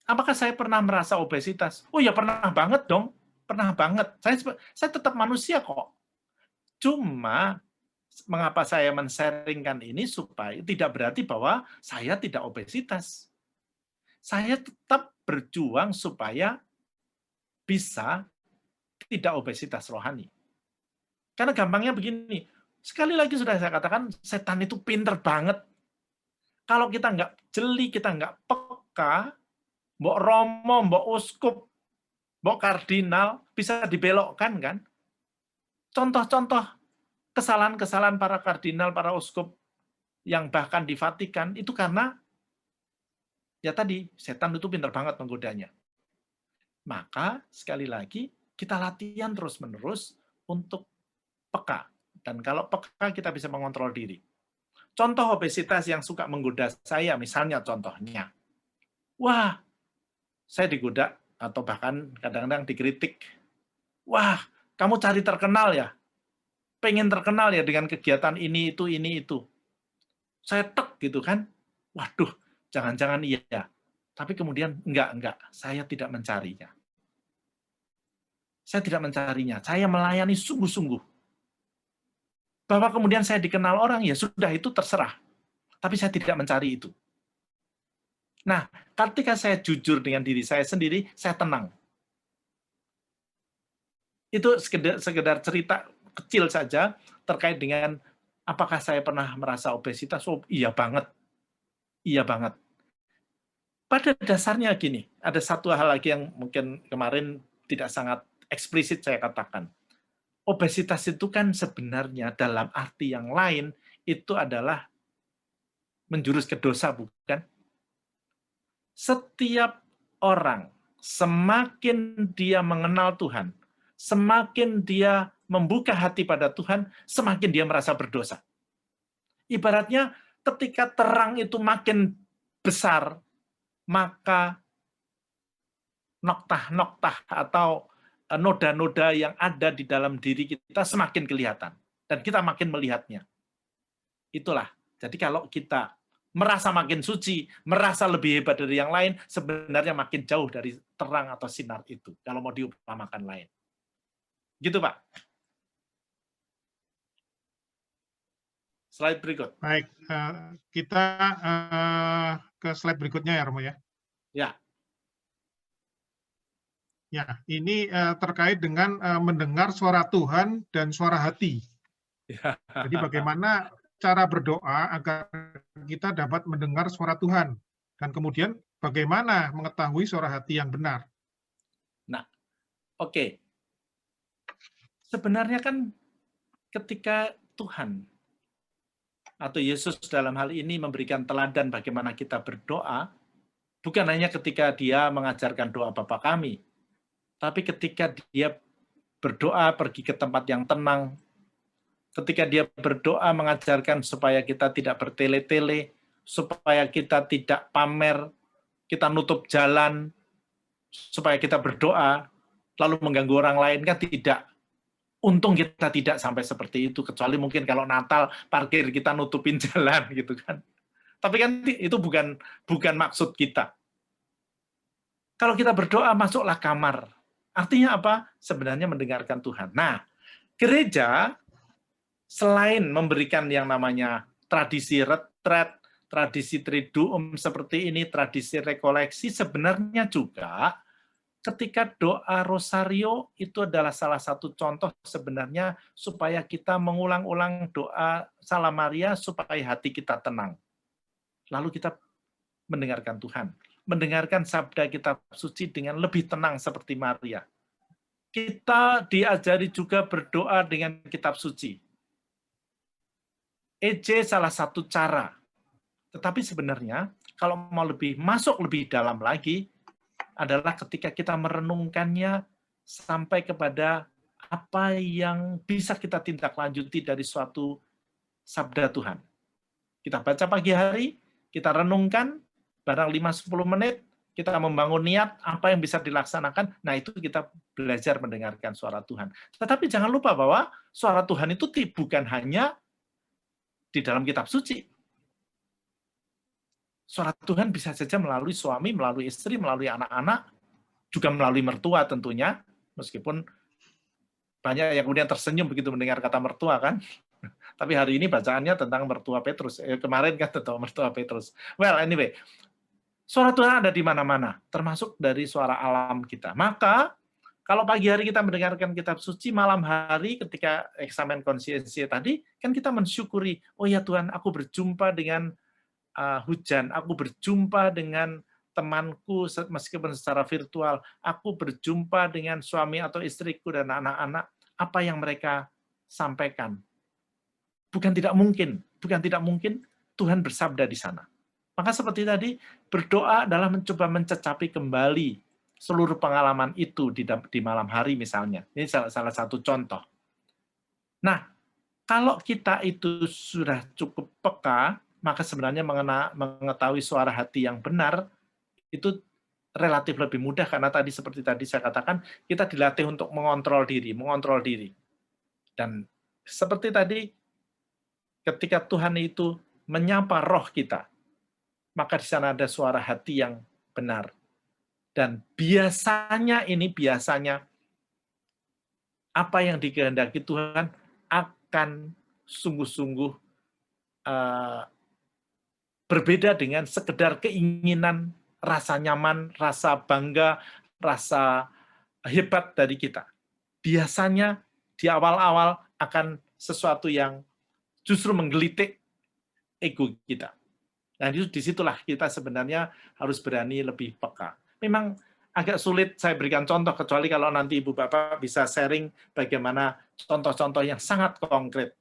apakah saya pernah merasa obesitas? Oh ya pernah banget dong, pernah banget. Saya tetap manusia kok. Cuma mengapa saya men-sharingkan ini supaya tidak berarti bahwa saya tidak obesitas. Saya tetap berjuang supaya bisa tidak obesitas rohani. Karena gampangnya begini, sekali lagi sudah saya katakan, setan itu pinter banget. Kalau kita nggak jeli, kita nggak peka, mbok romo, mbok uskup, mbok kardinal, bisa dibelokkan kan? Contoh-contoh kesalahan-kesalahan para kardinal, para uskup, yang bahkan di Vatikan, itu karena, ya tadi, setan itu pintar banget menggodanya. Maka, sekali lagi, kita latihan terus-menerus untuk peka. Dan kalau peka, kita bisa mengontrol diri. Contoh obesitas yang suka menggoda saya, misalnya contohnya, wah, saya digoda, atau bahkan kadang-kadang dikritik, wah, kamu cari terkenal ya, pengen terkenal ya dengan kegiatan ini, itu. Saya tek gitu kan, waduh, jangan-jangan iya. Tapi kemudian, enggak, saya tidak mencarinya. Saya tidak mencarinya, saya melayani sungguh-sungguh. Bahwa kemudian saya dikenal orang, ya sudah itu terserah. Tapi saya tidak mencari itu. Nah, ketika saya jujur dengan diri saya sendiri, saya tenang. Itu sekedar cerita kecil saja terkait dengan apakah saya pernah merasa obesitas. Oh, iya banget. Iya banget. Pada dasarnya gini, ada satu hal lagi yang mungkin kemarin tidak sangat eksplisit saya katakan. Obesitas itu kan sebenarnya dalam arti yang lain itu adalah menjurus ke dosa, bukan? Setiap orang, semakin dia mengenal Tuhan, semakin dia membuka hati pada Tuhan, semakin dia merasa berdosa. Ibaratnya ketika terang itu makin besar, maka noktah-noktah atau noda-noda yang ada di dalam diri kita semakin kelihatan. Dan kita makin melihatnya. Itulah. Jadi kalau kita merasa makin suci, merasa lebih hebat dari yang lain, sebenarnya makin jauh dari terang atau sinar itu. Kalau mau diumpamakan lain. Gitu, Pak. Slide berikut. Baik, kita ke slide berikutnya ya, Romo ya. Ya. Ya, ini terkait dengan mendengar suara Tuhan dan suara hati. Jadi bagaimana cara berdoa agar kita dapat mendengar suara Tuhan. Dan kemudian bagaimana mengetahui suara hati yang benar. Nah, oke. Sebenarnya kan ketika Tuhan atau Yesus dalam hal ini memberikan teladan bagaimana kita berdoa, bukan hanya ketika dia mengajarkan doa Bapa kami, tapi ketika dia berdoa pergi ke tempat yang tenang, ketika dia berdoa mengajarkan supaya kita tidak bertele-tele, supaya kita tidak pamer, kita nutup jalan, supaya kita berdoa, lalu mengganggu orang lain, kan tidak. Untung kita tidak sampai seperti itu, kecuali mungkin kalau Natal parkir kita nutupin jalan gitu kan. Tapi kan itu bukan maksud kita. Kalau kita berdoa, masuklah kamar. Artinya apa? Sebenarnya mendengarkan Tuhan. Nah, gereja selain memberikan yang namanya tradisi retret, tradisi triduum seperti ini, tradisi rekoleksi, sebenarnya juga ketika doa rosario itu adalah salah satu contoh sebenarnya supaya kita mengulang-ulang doa Salam Maria supaya hati kita tenang. Lalu kita mendengarkan Tuhan, mendengarkan sabda kitab suci dengan lebih tenang seperti Maria. Kita diajari juga berdoa dengan kitab suci. EJ salah satu cara. Tetapi sebenarnya kalau mau masuk lebih dalam lagi, adalah ketika kita merenungkannya sampai kepada apa yang bisa kita tindak lanjuti dari suatu sabda Tuhan. Kita baca pagi hari, kita renungkan, barang 5-10 menit, kita membangun niat apa yang bisa dilaksanakan, nah itu kita belajar mendengarkan suara Tuhan. Tetapi jangan lupa bahwa suara Tuhan itu bukan hanya di dalam kitab suci. Suara Tuhan bisa saja melalui suami, melalui istri, melalui anak-anak, juga melalui mertua tentunya, meskipun banyak yang kemudian tersenyum begitu mendengar kata mertua kan. Tapi hari ini bacaannya tentang mertua Petrus. Kemarin kan tentang mertua Petrus. Well, anyway, suara Tuhan ada di mana-mana, termasuk dari suara alam kita. Maka, kalau pagi hari kita mendengarkan kitab suci, malam hari ketika eksamen konsiensi tadi, kan kita mensyukuri, oh ya Tuhan, aku berjumpa dengan hujan, aku berjumpa dengan temanku meskipun secara virtual, aku berjumpa dengan suami atau istriku dan anak-anak, apa yang mereka sampaikan. Bukan tidak mungkin Tuhan bersabda di sana. Maka seperti tadi, berdoa adalah mencoba mencecapi kembali seluruh pengalaman itu di malam hari misalnya. Ini salah satu contoh. Nah, kalau kita itu sudah cukup peka, maka sebenarnya mengetahui suara hati yang benar itu relatif lebih mudah karena seperti tadi saya katakan kita dilatih untuk mengontrol diri. Dan seperti tadi ketika Tuhan itu menyapa roh kita, maka di sana ada suara hati yang benar. Dan biasanya apa yang dikehendaki Tuhan akan sungguh-sungguh berbeda dengan sekedar keinginan, rasa nyaman, rasa bangga, rasa hebat dari kita. Biasanya di awal-awal akan sesuatu yang justru menggelitik ego kita. Nah, disitulah kita sebenarnya harus berani lebih peka. Memang agak sulit saya berikan contoh, kecuali kalau nanti Ibu Bapak bisa sharing bagaimana contoh-contoh yang sangat konkret.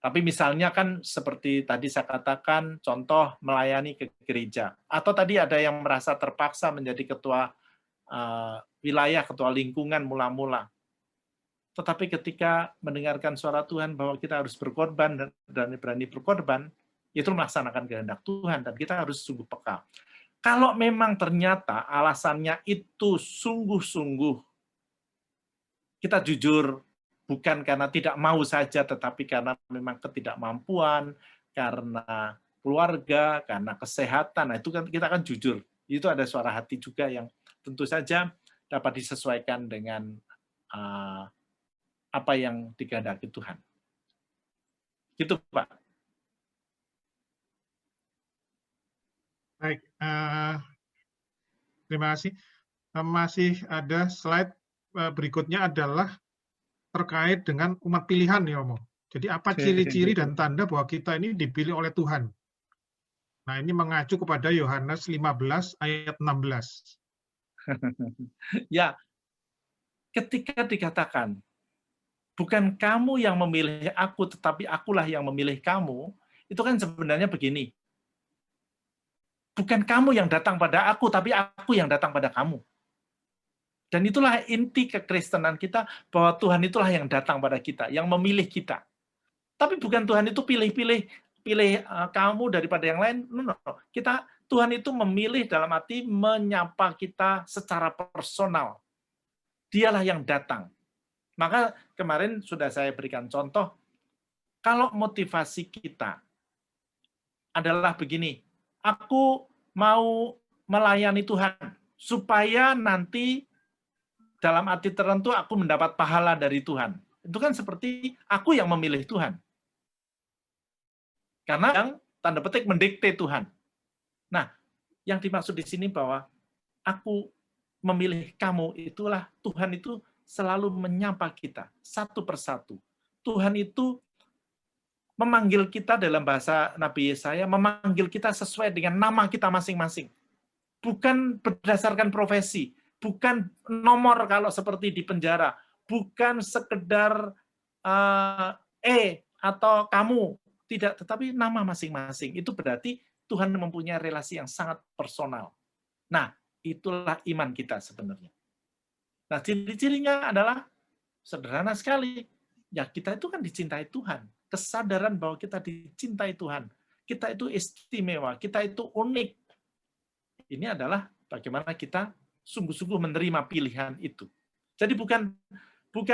Tapi misalnya kan seperti tadi saya katakan, contoh melayani ke gereja. Atau tadi ada yang merasa terpaksa menjadi ketua wilayah, ketua lingkungan mula-mula. Tetapi ketika mendengarkan suara Tuhan bahwa kita harus berkorban dan berani berkorban, itu melaksanakan kehendak Tuhan dan kita harus sungguh peka. Kalau memang ternyata alasannya itu sungguh-sungguh, kita jujur, bukan karena tidak mau saja, tetapi karena memang ketidakmampuan, karena keluarga, karena kesehatan. Nah, itu kan kita akan jujur. Itu ada suara hati juga yang tentu saja dapat disesuaikan dengan apa yang dikehendaki Tuhan. Gitu, Pak. Baik, terima kasih. Masih ada slide berikutnya adalah terkait dengan umat pilihan ya, Om. Jadi apa ciri-ciri dan tanda bahwa kita ini dipilih oleh Tuhan? Nah, ini mengacu kepada Yohanes 15 ayat 16. Ya, ketika dikatakan, bukan kamu yang memilih aku, tetapi akulah yang memilih kamu, itu kan sebenarnya begini. Bukan kamu yang datang pada aku, tapi aku yang datang pada kamu. Dan itulah inti kekristenan kita, bahwa Tuhan itulah yang datang pada kita, yang memilih kita. Tapi bukan Tuhan itu pilih-pilih, pilih kamu daripada yang lain. No. Tuhan itu memilih dalam arti menyapa kita secara personal. Dialah yang datang. Maka kemarin sudah saya berikan contoh, kalau motivasi kita adalah begini, aku mau melayani Tuhan, supaya nanti dalam arti tertentu aku mendapat pahala dari Tuhan. Itu kan seperti aku yang memilih Tuhan. Karena yang tanda petik mendikte Tuhan. Nah, yang dimaksud di sini bahwa aku memilih kamu, itulah Tuhan itu selalu menyapa kita satu persatu. Tuhan itu memanggil kita dalam bahasa Nabi Yesaya, memanggil kita sesuai dengan nama kita masing-masing. Bukan berdasarkan profesi, bukan nomor kalau seperti di penjara, bukan sekedar atau kamu, tidak, tetapi nama masing-masing. Itu berarti Tuhan mempunyai relasi yang sangat personal. Nah, itulah iman kita sebenarnya. Nah, ciri-cirinya adalah sederhana sekali. Ya, kita itu kan dicintai Tuhan. Kesadaran bahwa kita dicintai Tuhan. Kita itu istimewa, kita itu unik. Ini adalah bagaimana kita sungguh-sungguh menerima pilihan itu. Jadi bukan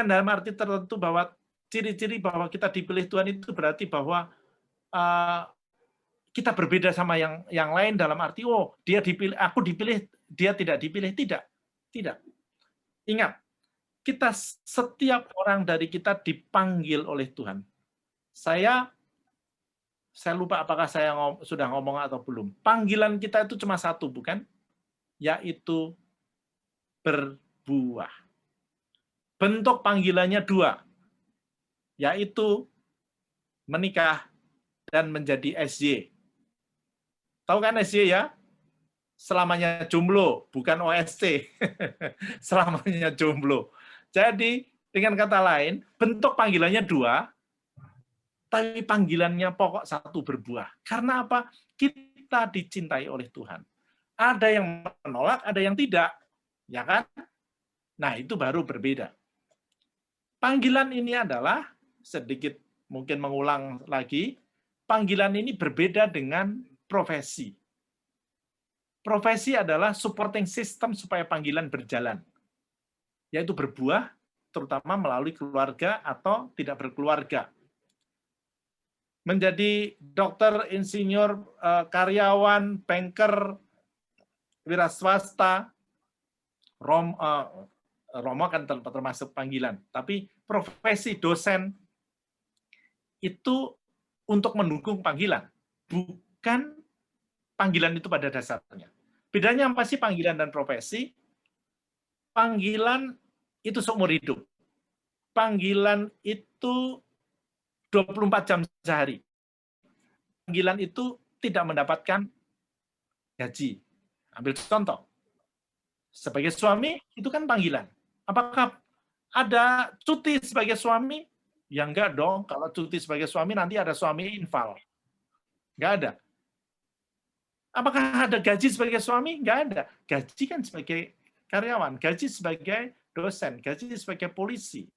dalam arti tertentu bahwa ciri-ciri bahwa kita dipilih Tuhan itu berarti bahwa kita berbeda sama yang lain dalam arti dia dipilih, aku dipilih, dia tidak dipilih. Tidak. Ingat, kita setiap orang dari kita dipanggil oleh Tuhan. Saya lupa apakah saya sudah ngomong atau belum. Panggilan kita itu cuma satu, bukan? Yaitu berbuah. Bentuk panggilannya dua, yaitu menikah dan menjadi SY. Tahu kan SY ya? Selamanya jomblo, bukan OST. Selamanya jomblo. Jadi, dengan kata lain, bentuk panggilannya dua, tapi panggilannya pokok satu, berbuah. Karena apa? Kita dicintai oleh Tuhan. Ada yang menolak, ada yang tidak. Ya kan? Nah, itu baru berbeda. Panggilan ini adalah, sedikit mungkin mengulang lagi, panggilan ini berbeda dengan profesi. Profesi adalah supporting system supaya panggilan berjalan, yaitu berbuah, terutama melalui keluarga atau tidak berkeluarga. Menjadi dokter, insinyur, karyawan, banker, wira swasta, Romo kan termasuk panggilan, tapi profesi dosen itu untuk mendukung panggilan, bukan panggilan itu pada dasarnya. Bedanya apa sih panggilan dan profesi? Panggilan itu seumur hidup. Panggilan itu 24 jam sehari. Panggilan itu tidak mendapatkan gaji. Ambil contoh. Sebagai suami, itu kan panggilan. Apakah ada cuti sebagai suami? Ya enggak dong. Kalau cuti sebagai suami, nanti ada suami infal. Enggak ada. Apakah ada gaji sebagai suami? Enggak ada. Gaji kan sebagai karyawan, gaji sebagai dosen, gaji sebagai polisi.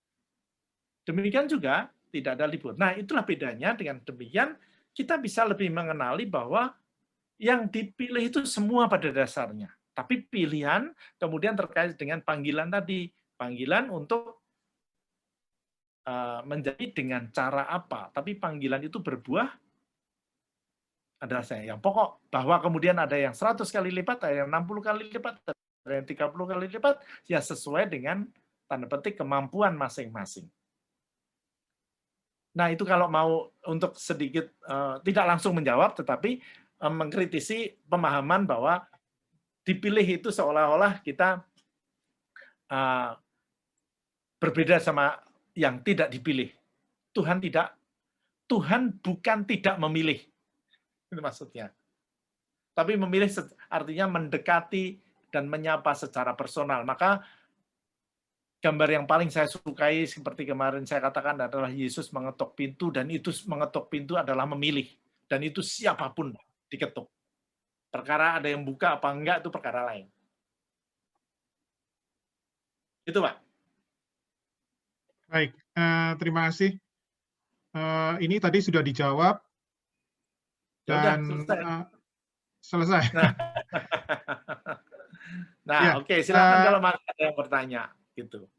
Demikian juga tidak ada libur. Nah, itulah bedanya. Dengan demikian, kita bisa lebih mengenali bahwa yang dipilih itu semua pada dasarnya. Tapi pilihan kemudian terkait dengan panggilan tadi. Panggilan untuk menjadi dengan cara apa. Tapi panggilan itu berbuah adalah yang pokok. Bahwa kemudian ada yang 100 kali lipat, ada yang 60 kali lipat, ada yang 30 kali lipat, ya sesuai dengan tanda petik kemampuan masing-masing. Nah, itu kalau mau untuk sedikit tidak langsung menjawab, tetapi mengkritisi pemahaman bahwa dipilih itu seolah-olah kita berbeda sama yang tidak dipilih. Tuhan bukan tidak memilih. Itu maksudnya. Tapi memilih artinya mendekati dan menyapa secara personal. Maka gambar yang paling saya sukai seperti kemarin saya katakan adalah Yesus mengetuk pintu, dan itu mengetuk pintu adalah memilih. Dan itu siapapun diketuk. Perkara ada yang buka apa enggak itu perkara lain. Itu, Pak. Baik, terima kasih. Ini tadi sudah dijawab Ya udah, Dan selesai. selesai. Nah, Ya, oke, silakan kalau masih ada yang bertanya, gitu.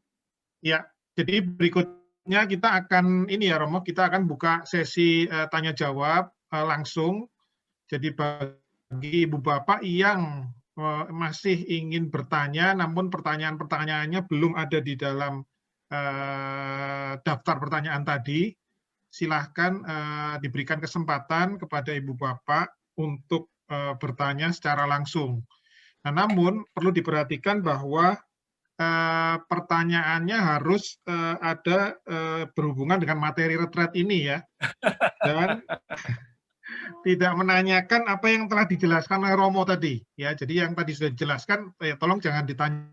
ya, jadi berikutnya kita akan ini ya Romo, kita akan buka sesi tanya jawab langsung. Jadi bagi Ibu Bapak yang masih ingin bertanya, namun pertanyaan-pertanyaannya belum ada di dalam daftar pertanyaan tadi, silahkan diberikan kesempatan kepada Ibu Bapak untuk bertanya secara langsung. Nah, namun perlu diperhatikan bahwa pertanyaannya harus ada berhubungan dengan materi retret ini ya, dan tidak menanyakan apa yang telah dijelaskan oleh Romo tadi ya. Jadi yang tadi sudah dijelaskan, tolong jangan ditanya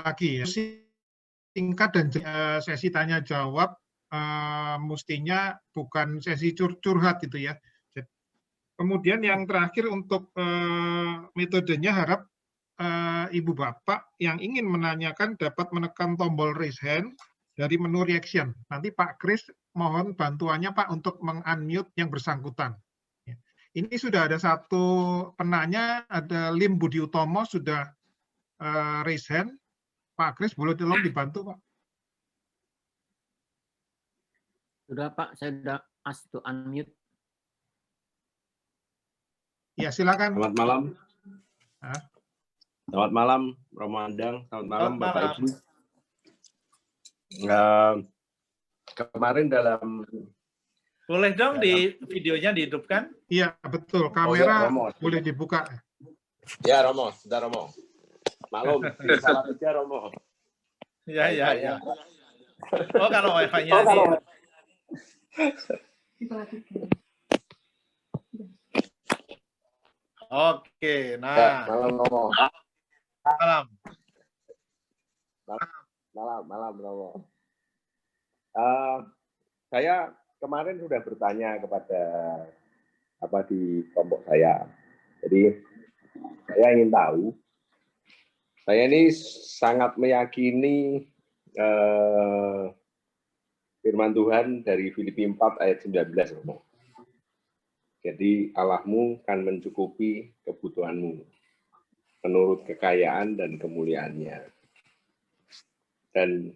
lagi ya. Singkat dan sesi tanya jawab mestinya bukan sesi curhat gitu ya. Kemudian yang terakhir untuk metodenya harap Ibu Bapak yang ingin menanyakan dapat menekan tombol raise hand dari menu reaction. Nanti Pak Kris mohon bantuannya Pak untuk meng-unmute yang bersangkutan. Ini sudah ada satu penanya, ada Lim Budi Utomo sudah raise hand. Pak Kris boleh tolong dibantu Pak? Sudah Pak, saya sudah ask to unmute. Ya silakan. Selamat malam. Hah? Selamat malam, Romo Andang. Selamat malam, Selamat Bapak malam. Ibu. Kemarin dalam... Boleh dong di videonya dihidupkan? Iya betul, ya, kamera Romo. boleh dibuka. Ya, Romo. Sudah, Romo. Maklum, salah kerja, Romo. Ya, ya, ya. Oh, kalau wifi-nya Oh, kalau... Oke, Ya, nah. malam, Romo. Malam. Malam, Romo. Saya kemarin sudah bertanya kepada di kelompok saya. Jadi saya ingin tahu, saya ini sangat meyakini firman Tuhan dari Filipi 4 ayat 19, Romo. Jadi Allahmu kan mencukupi kebutuhanmu menurut kekayaan dan kemuliaannya. Dan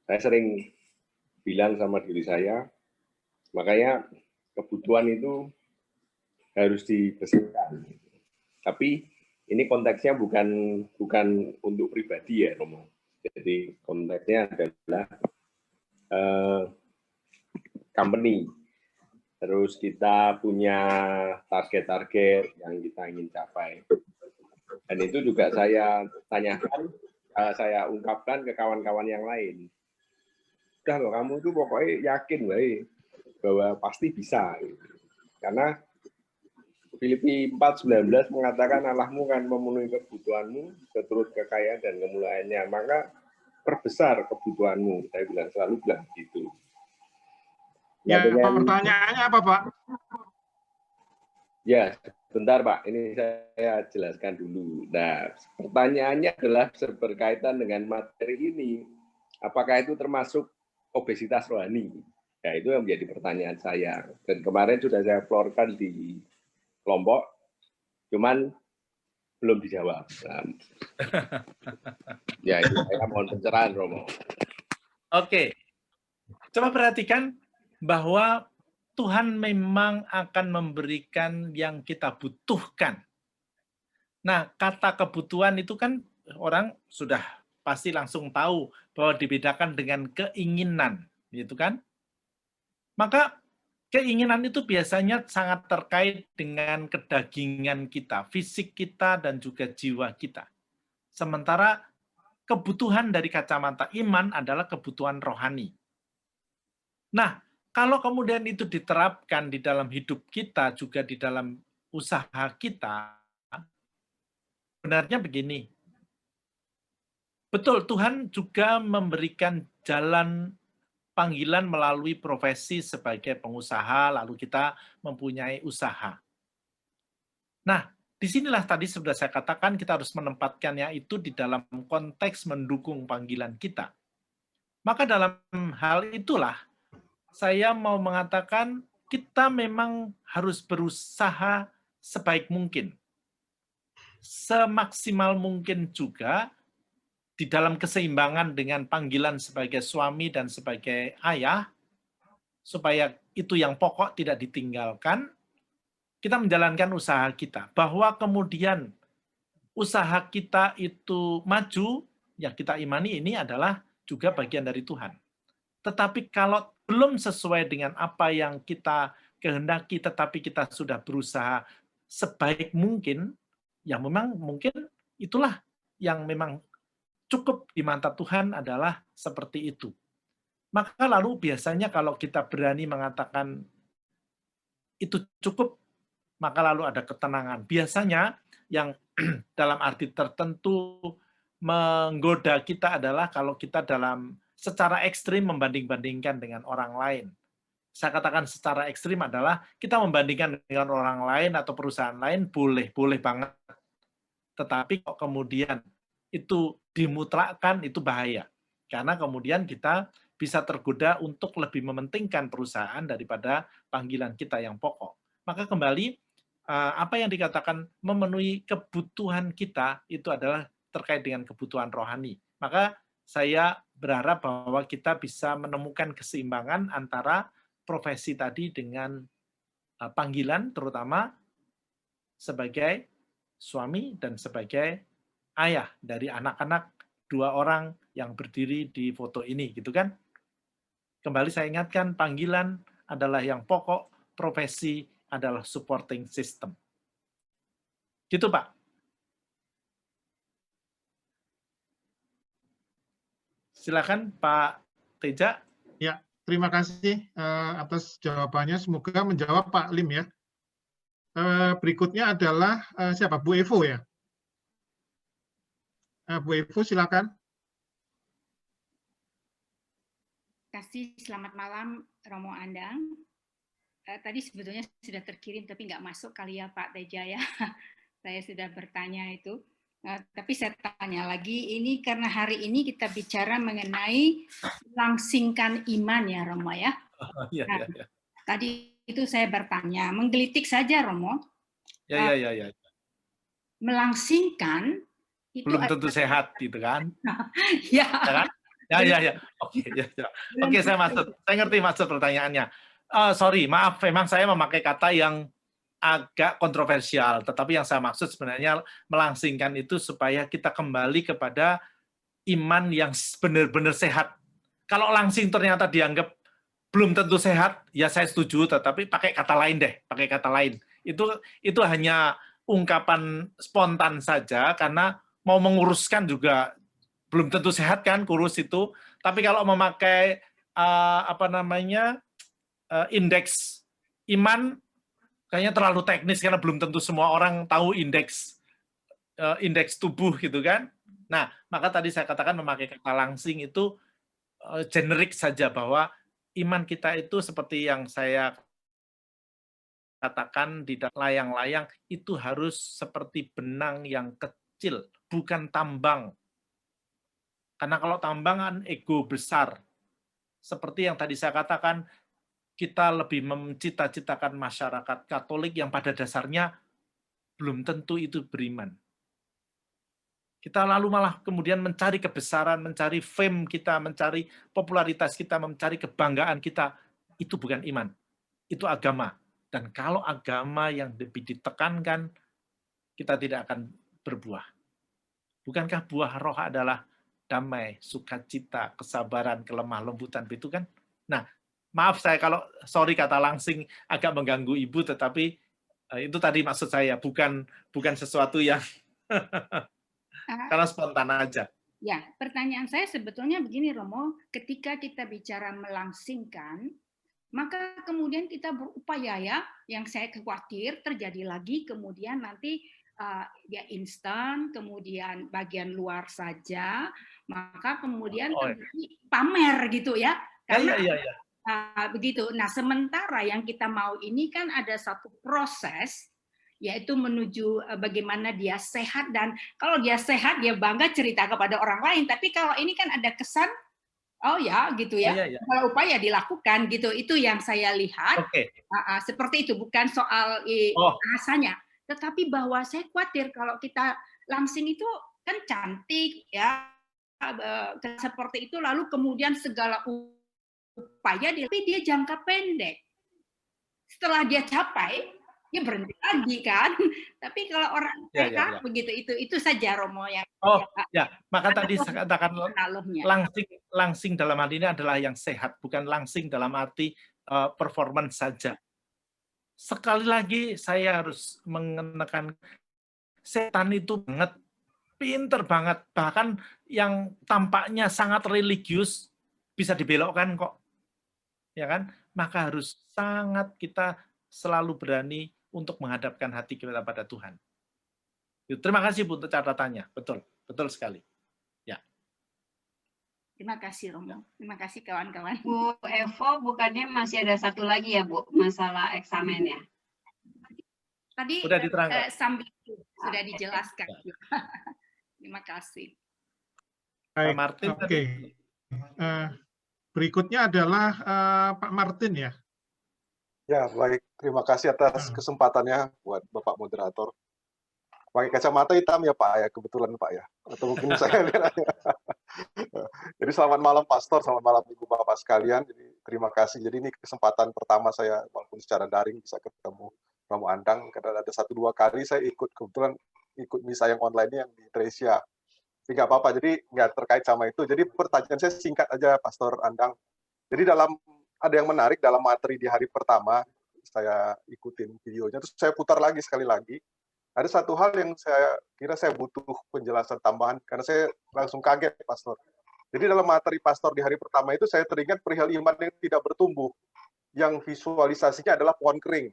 saya sering bilang sama diri saya, makanya kebutuhan itu harus dibesarkan. Tapi ini konteksnya bukan untuk pribadi ya, Romo. Jadi konteksnya adalah company. Terus kita punya target-target yang kita ingin capai. Dan itu juga saya tanyakan, saya ungkapkan ke kawan-kawan yang lain. Udah loh, kamu itu pokoknya yakin bahwa pasti bisa. Karena Filipi 4:19 mengatakan Allahmu kan memenuhi kebutuhanmu seturut kekayaan dan kemuliaannya. Maka perbesar kebutuhanmu. Saya selalu bilang gitu. Ya, pertanyaannya apa Pak? Ya, sebentar Pak. Ini saya jelaskan dulu. Nah, pertanyaannya adalah berkaitan dengan materi ini. Apakah itu termasuk obesitas rohani? Ya, itu yang menjadi pertanyaan saya. Dan kemarin sudah saya florkan di kelompok, cuman belum dijawab. Nah, ya, itu saya mohon pencerahan, Romo. Oke. Coba perhatikan bahwa Tuhan memang akan memberikan yang kita butuhkan. Nah, kata kebutuhan itu kan orang sudah pasti langsung tahu bahwa dibedakan dengan keinginan, gitu kan? Maka keinginan itu biasanya sangat terkait dengan kedagingan kita, fisik kita, dan juga jiwa kita. Sementara kebutuhan dari kacamata iman adalah kebutuhan rohani. Nah, kalau kemudian itu diterapkan di dalam hidup kita, juga di dalam usaha kita, sebenarnya begini. Betul, Tuhan juga memberikan jalan panggilan melalui profesi sebagai pengusaha, lalu kita mempunyai usaha. Nah, disinilah tadi sudah saya katakan kita harus menempatkannya itu di dalam konteks mendukung panggilan kita. Maka dalam hal itulah, saya mau mengatakan kita memang harus berusaha sebaik mungkin, semaksimal mungkin juga di dalam keseimbangan dengan panggilan sebagai suami dan sebagai ayah, supaya itu yang pokok tidak ditinggalkan, kita menjalankan usaha kita. Bahwa kemudian usaha kita itu maju, yang kita imani ini adalah juga bagian dari Tuhan. Tetapi kalau belum sesuai dengan apa yang kita kehendaki, tetapi kita sudah berusaha sebaik mungkin, ya memang mungkin itulah yang memang cukup di mata Tuhan adalah seperti itu. Maka lalu biasanya kalau kita berani mengatakan itu cukup, maka lalu ada ketenangan. Biasanya yang dalam arti tertentu menggoda kita adalah kalau kita dalam secara ekstrim membanding-bandingkan dengan orang lain. Saya katakan secara ekstrim adalah kita membandingkan dengan orang lain atau perusahaan lain, boleh banget. Tetapi kok kemudian itu dimutlakkan, itu bahaya. Karena kemudian kita bisa tergoda untuk lebih mementingkan perusahaan daripada panggilan kita yang pokok. Maka kembali, apa yang dikatakan memenuhi kebutuhan kita, itu adalah terkait dengan kebutuhan rohani. Maka saya berharap bahwa kita bisa menemukan keseimbangan antara profesi tadi dengan panggilan, terutama sebagai suami dan sebagai ayah dari anak-anak 2 orang yang berdiri di foto ini, gitu kan? Kembali saya ingatkan, panggilan adalah yang pokok, profesi adalah supporting system. Gitu, Pak. Silakan Pak Teja. Ya, terima kasih atas jawabannya. Semoga menjawab Pak Lim ya. Berikutnya adalah siapa? Bu Evo ya. Bu Evo silakan. Terima kasih. Selamat malam Romo Andang. Tadi sebetulnya sudah terkirim tapi nggak masuk kali ya Pak Teja ya. Saya sudah bertanya itu. Tapi saya tanya lagi, ini karena hari ini kita bicara mengenai langsingkan iman ya Romo ya. Nah, tadi itu saya bertanya, menggelitik saja Romo. Ya. Melangsingkan itu belum tentu sehat gitu kan? Ya. Ya. Oke, saya ngerti maksud pertanyaannya. Sorry, maaf, memang saya memakai kata yang agak kontroversial, tetapi yang saya maksud sebenarnya melangsingkan itu supaya kita kembali kepada iman yang benar-benar sehat. Kalau langsing ternyata dianggap belum tentu sehat, ya saya setuju, tetapi pakai kata lain deh, pakai kata lain. Itu hanya ungkapan spontan saja, karena mau menguruskan juga belum tentu sehat kan, kurus itu. Tapi kalau memakai indeks iman, kayaknya terlalu teknis karena belum tentu semua orang tahu indeks tubuh gitu kan. Nah, maka tadi saya katakan memakai kata langsing itu generik saja, bahwa iman kita itu seperti yang saya katakan di layang-layang itu harus seperti benang yang kecil, bukan tambang. Karena kalau tambang kan ego besar. Seperti yang tadi saya katakan, kita lebih mencita-citakan masyarakat Katolik yang pada dasarnya belum tentu itu beriman. Kita lalu malah kemudian mencari kebesaran, mencari fame kita, mencari popularitas kita, mencari kebanggaan kita. Itu bukan iman, itu agama. Dan kalau agama yang lebih ditekankan, kita tidak akan berbuah. Bukankah buah roh adalah damai, sukacita, kesabaran, kelemah lembutan, itu kan? Nah, maaf saya kalau kata langsing agak mengganggu Ibu, tetapi itu tadi maksud saya, bukan sesuatu yang karena spontan aja. Ya, pertanyaan saya sebetulnya begini Romo, ketika kita bicara melangsingkan, maka kemudian kita berupaya ya, yang saya khawatir terjadi lagi kemudian nanti dia instan, kemudian bagian luar saja, maka kemudian pamer gitu ya. Karena Iya. Begitu. Nah, sementara yang kita mau ini kan ada satu proses, yaitu menuju bagaimana dia sehat, dan kalau dia sehat dia bangga cerita kepada orang lain. Tapi kalau ini kan ada kesan Oh ya, gitu Oh, ya. iya, iya. Kalau upaya dilakukan gitu, itu yang saya lihat. Oke. Seperti itu, bukan soal Oh, bahasanya, tetapi bahwa saya khawatir kalau kita langsing itu kan cantik ya, seperti itu, lalu kemudian segala upaya, tapi dia jangka pendek. Setelah dia capai, dia berhenti lagi kan. Tapi kalau orang ya, sehat ya, ya. begitu, itu saja Romo yang Oh, ya. Maka tadi saya katakan pengaruhnya. langsing dalam hal ini adalah yang sehat, bukan langsing dalam arti performance saja. Sekali lagi saya harus mengenakan setan itu banget, pinter banget, bahkan yang tampaknya sangat religius bisa dibelokkan kok, ya kan? Maka harus sangat kita selalu berani untuk menghadapkan hati kita pada Tuhan. Terima kasih Bu untuk catatannya, betul, betul sekali. Ya. Terima kasih Romo, terima kasih kawan-kawan. Bu Evo, bukannya masih ada satu lagi ya Bu, masalah eksamen ya? Tadi Sudah diterangkan. sambil sudah dijelaskan. Terima kasih. Baik, Martin oke. tadi. Berikutnya adalah Pak Martin ya. Ya, baik. Terima kasih atas kesempatannya buat Bapak Moderator. Pakai kacamata hitam ya Pak ya, kebetulan Pak ya. Atau mungkin saya lihat. Jadi selamat malam Pastor, selamat malam Ibu Bapak sekalian. Jadi terima kasih. Jadi ini kesempatan pertama saya walaupun secara daring bisa ketemu Romo Andang. Karena ada 1-2 kali saya kebetulan ikut misa yang online yang di Tresia. Tapi nggak apa-apa, jadi nggak terkait sama itu. Jadi pertanyaan saya singkat aja Pastor Andang. Jadi ada yang menarik dalam materi di hari pertama, saya ikutin videonya, terus saya putar lagi sekali lagi. Ada satu hal yang saya kira saya butuh penjelasan tambahan, karena saya langsung kaget, Pastor. Jadi dalam materi Pastor di hari pertama itu, saya teringat perihal iman yang tidak bertumbuh, yang visualisasinya adalah pohon kering.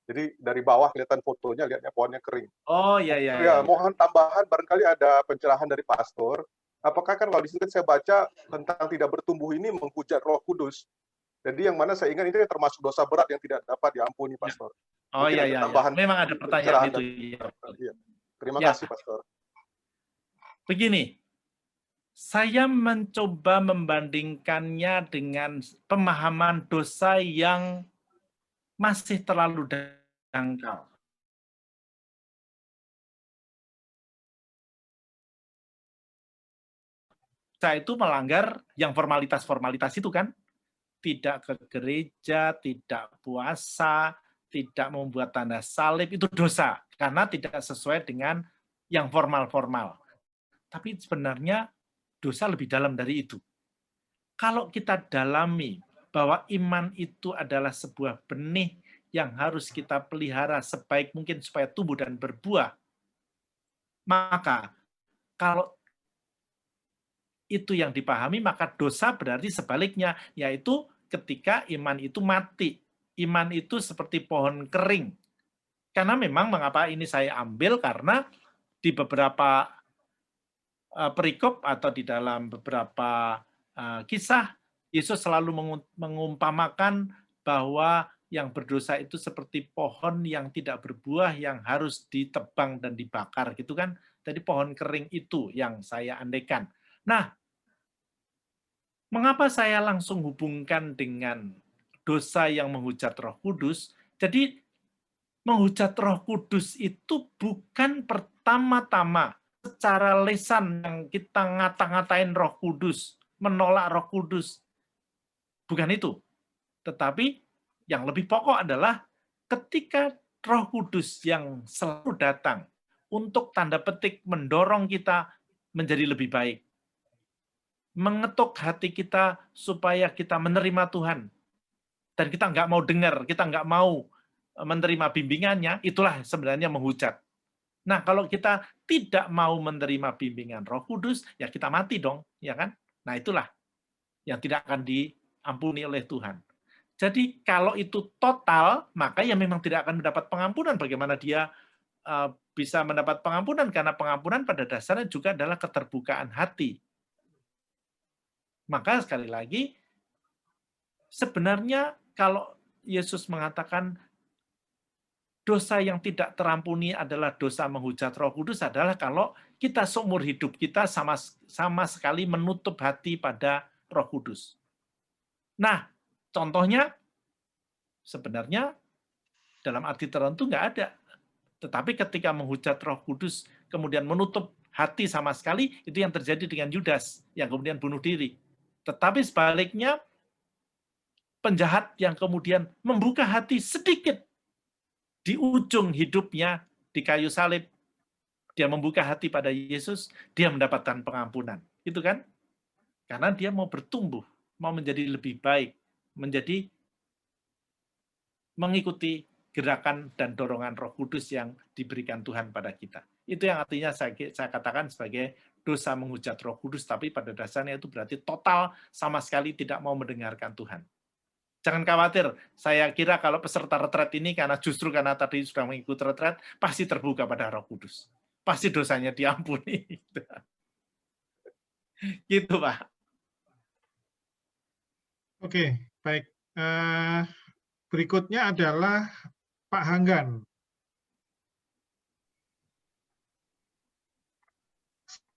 Jadi dari bawah kelihatan fotonya, lihatnya pohonnya kering. Oh, iya, iya. Ya, mohon tambahan, barangkali ada pencerahan dari Pastor. Apakah kan kalau di situ kan saya baca tentang tidak bertumbuh ini menghujat Roh Kudus. Jadi yang mana saya ingat itu termasuk dosa berat yang tidak dapat diampuni, Pastor. Oh iya, iya. Memang ada pertanyaan itu. Ya. Terima kasih, Pastor. Begini, saya mencoba membandingkannya dengan pemahaman dosa yang masih terlalu dangkal. Saya itu melanggar yang formalitas-formalitas itu kan, tidak ke gereja, tidak puasa, tidak membuat tanda salib, itu dosa, karena tidak sesuai dengan yang formal-formal. Tapi sebenarnya dosa lebih dalam dari itu. Kalau kita dalami bahwa iman itu adalah sebuah benih yang harus kita pelihara sebaik mungkin supaya tumbuh dan berbuah, maka kalau itu yang dipahami, maka dosa berarti sebaliknya, yaitu ketika iman itu mati. Iman itu seperti pohon kering. Karena memang mengapa ini saya ambil, karena di beberapa perikop atau di dalam beberapa kisah, Yesus selalu mengumpamakan bahwa yang berdosa itu seperti pohon yang tidak berbuah, yang harus ditebang dan dibakar, gitu kan. Jadi pohon kering itu yang saya andaikan. Nah, mengapa saya langsung hubungkan dengan dosa yang menghujat Roh Kudus? Jadi, menghujat Roh Kudus itu bukan pertama-tama secara lisan yang kita ngata-ngatain Roh Kudus, menolak Roh Kudus. Bukan itu. Tetapi yang lebih pokok adalah ketika Roh Kudus yang selalu datang untuk tanda petik mendorong kita menjadi lebih baik, mengetuk hati kita supaya kita menerima Tuhan, dan kita nggak mau dengar, kita nggak mau menerima bimbingannya, itulah sebenarnya menghujat. Nah, kalau kita tidak mau menerima bimbingan Roh Kudus, ya kita mati dong, ya kan? Nah, itulah yang tidak akan diampuni oleh Tuhan. Jadi, kalau itu total, maka ya memang tidak akan mendapat pengampunan. Bagaimana dia bisa mendapat pengampunan? Karena pengampunan pada dasarnya juga adalah keterbukaan hati. Maka sekali lagi, sebenarnya kalau Yesus mengatakan dosa yang tidak terampuni adalah dosa menghujat Roh Kudus, adalah kalau kita seumur hidup kita sama sekali menutup hati pada Roh Kudus. Nah, contohnya sebenarnya dalam arti tertentu nggak ada. Tetapi ketika menghujat Roh Kudus, kemudian menutup hati sama sekali, itu yang terjadi dengan Yudas, yang kemudian bunuh diri. Tetapi sebaliknya, penjahat yang kemudian membuka hati sedikit di ujung hidupnya di kayu salib, dia membuka hati pada Yesus, dia mendapatkan pengampunan. Itu kan? Karena dia mau bertumbuh, mau menjadi lebih baik, menjadi mengikuti gerakan dan dorongan Roh Kudus yang diberikan Tuhan pada kita. Itu yang artinya saya katakan sebagai dosa menghujat Roh Kudus, tapi pada dasarnya itu berarti total sama sekali tidak mau mendengarkan Tuhan. Jangan khawatir, saya kira kalau peserta retret ini justru karena tadi sudah mengikuti retret, pasti terbuka pada Roh Kudus. Pasti dosanya diampuni. Gitu, Pak. Oke, baik. Berikutnya adalah Pak Hanggan.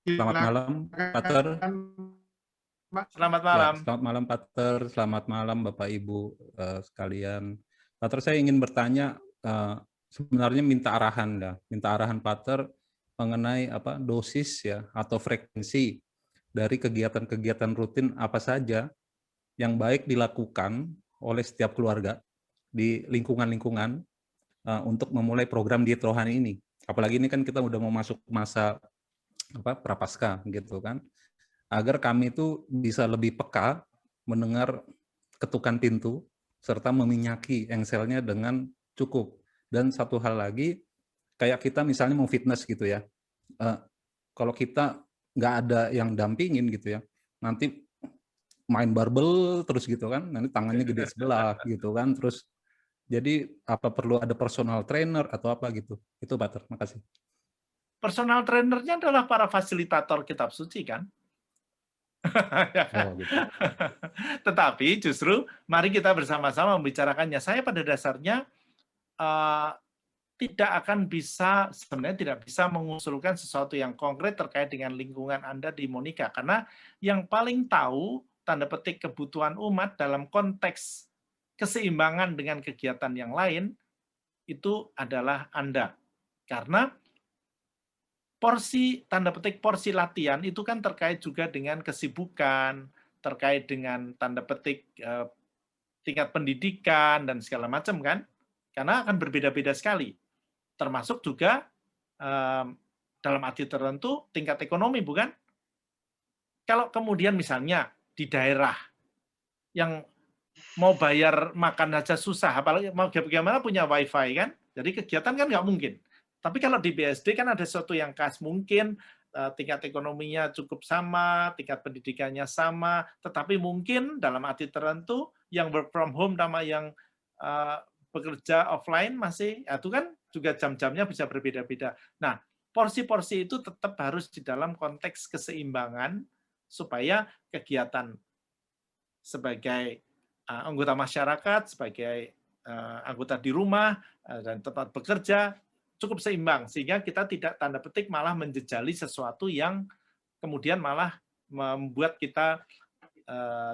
Selamat malam, Pater. Selamat malam. Ya, selamat malam, Pater. Selamat malam, Bapak Ibu sekalian. Pater, saya ingin bertanya, sebenarnya minta arahan Pater mengenai dosis ya atau frekuensi dari kegiatan-kegiatan rutin apa saja yang baik dilakukan oleh setiap keluarga di lingkungan-lingkungan untuk memulai program diet rohani ini. Apalagi ini kan kita udah mau masuk masa prapaskah gitu kan. Agar kami itu bisa lebih peka mendengar ketukan pintu serta meminyaki engselnya dengan cukup. Dan satu hal lagi, kayak kita misalnya mau fitness gitu ya, kalau kita nggak ada yang dampingin gitu ya, nanti main barbel terus gitu kan, nanti tangannya gede sebelah gitu kan, terus jadi apa perlu ada personal trainer atau apa gitu? Itu Pater, makasih. Personal trainernya adalah para fasilitator kitab suci kan? Oh, gitu. Tetapi justru mari kita bersama-sama membicarakannya. Saya pada dasarnya sebenarnya tidak bisa mengusulkan sesuatu yang konkret terkait dengan lingkungan Anda di Monica, karena yang paling tahu tanda petik kebutuhan umat dalam konteks keseimbangan dengan kegiatan yang lain itu adalah Anda. Karena tanda petik porsi latihan itu kan terkait juga dengan kesibukan, terkait dengan tanda petik tingkat pendidikan dan segala macam kan, karena akan berbeda-beda sekali. Termasuk juga dalam arti tertentu tingkat ekonomi, bukan? Kalau kemudian misalnya di daerah yang mau bayar makan aja susah, apalagi mau bagaimana punya wifi kan, jadi kegiatan kan nggak mungkin. Tapi kalau di BSD kan ada sesuatu yang khas, mungkin tingkat ekonominya cukup sama, tingkat pendidikannya sama, tetapi mungkin dalam arti tertentu yang work from home sama yang bekerja offline masih, itu kan juga jam-jamnya bisa berbeda-beda. Nah, porsi-porsi itu tetap harus di dalam konteks keseimbangan supaya kegiatan sebagai anggota masyarakat, sebagai anggota di rumah dan tempat bekerja cukup seimbang, sehingga kita tidak tanda petik malah menjejali sesuatu yang kemudian malah membuat kita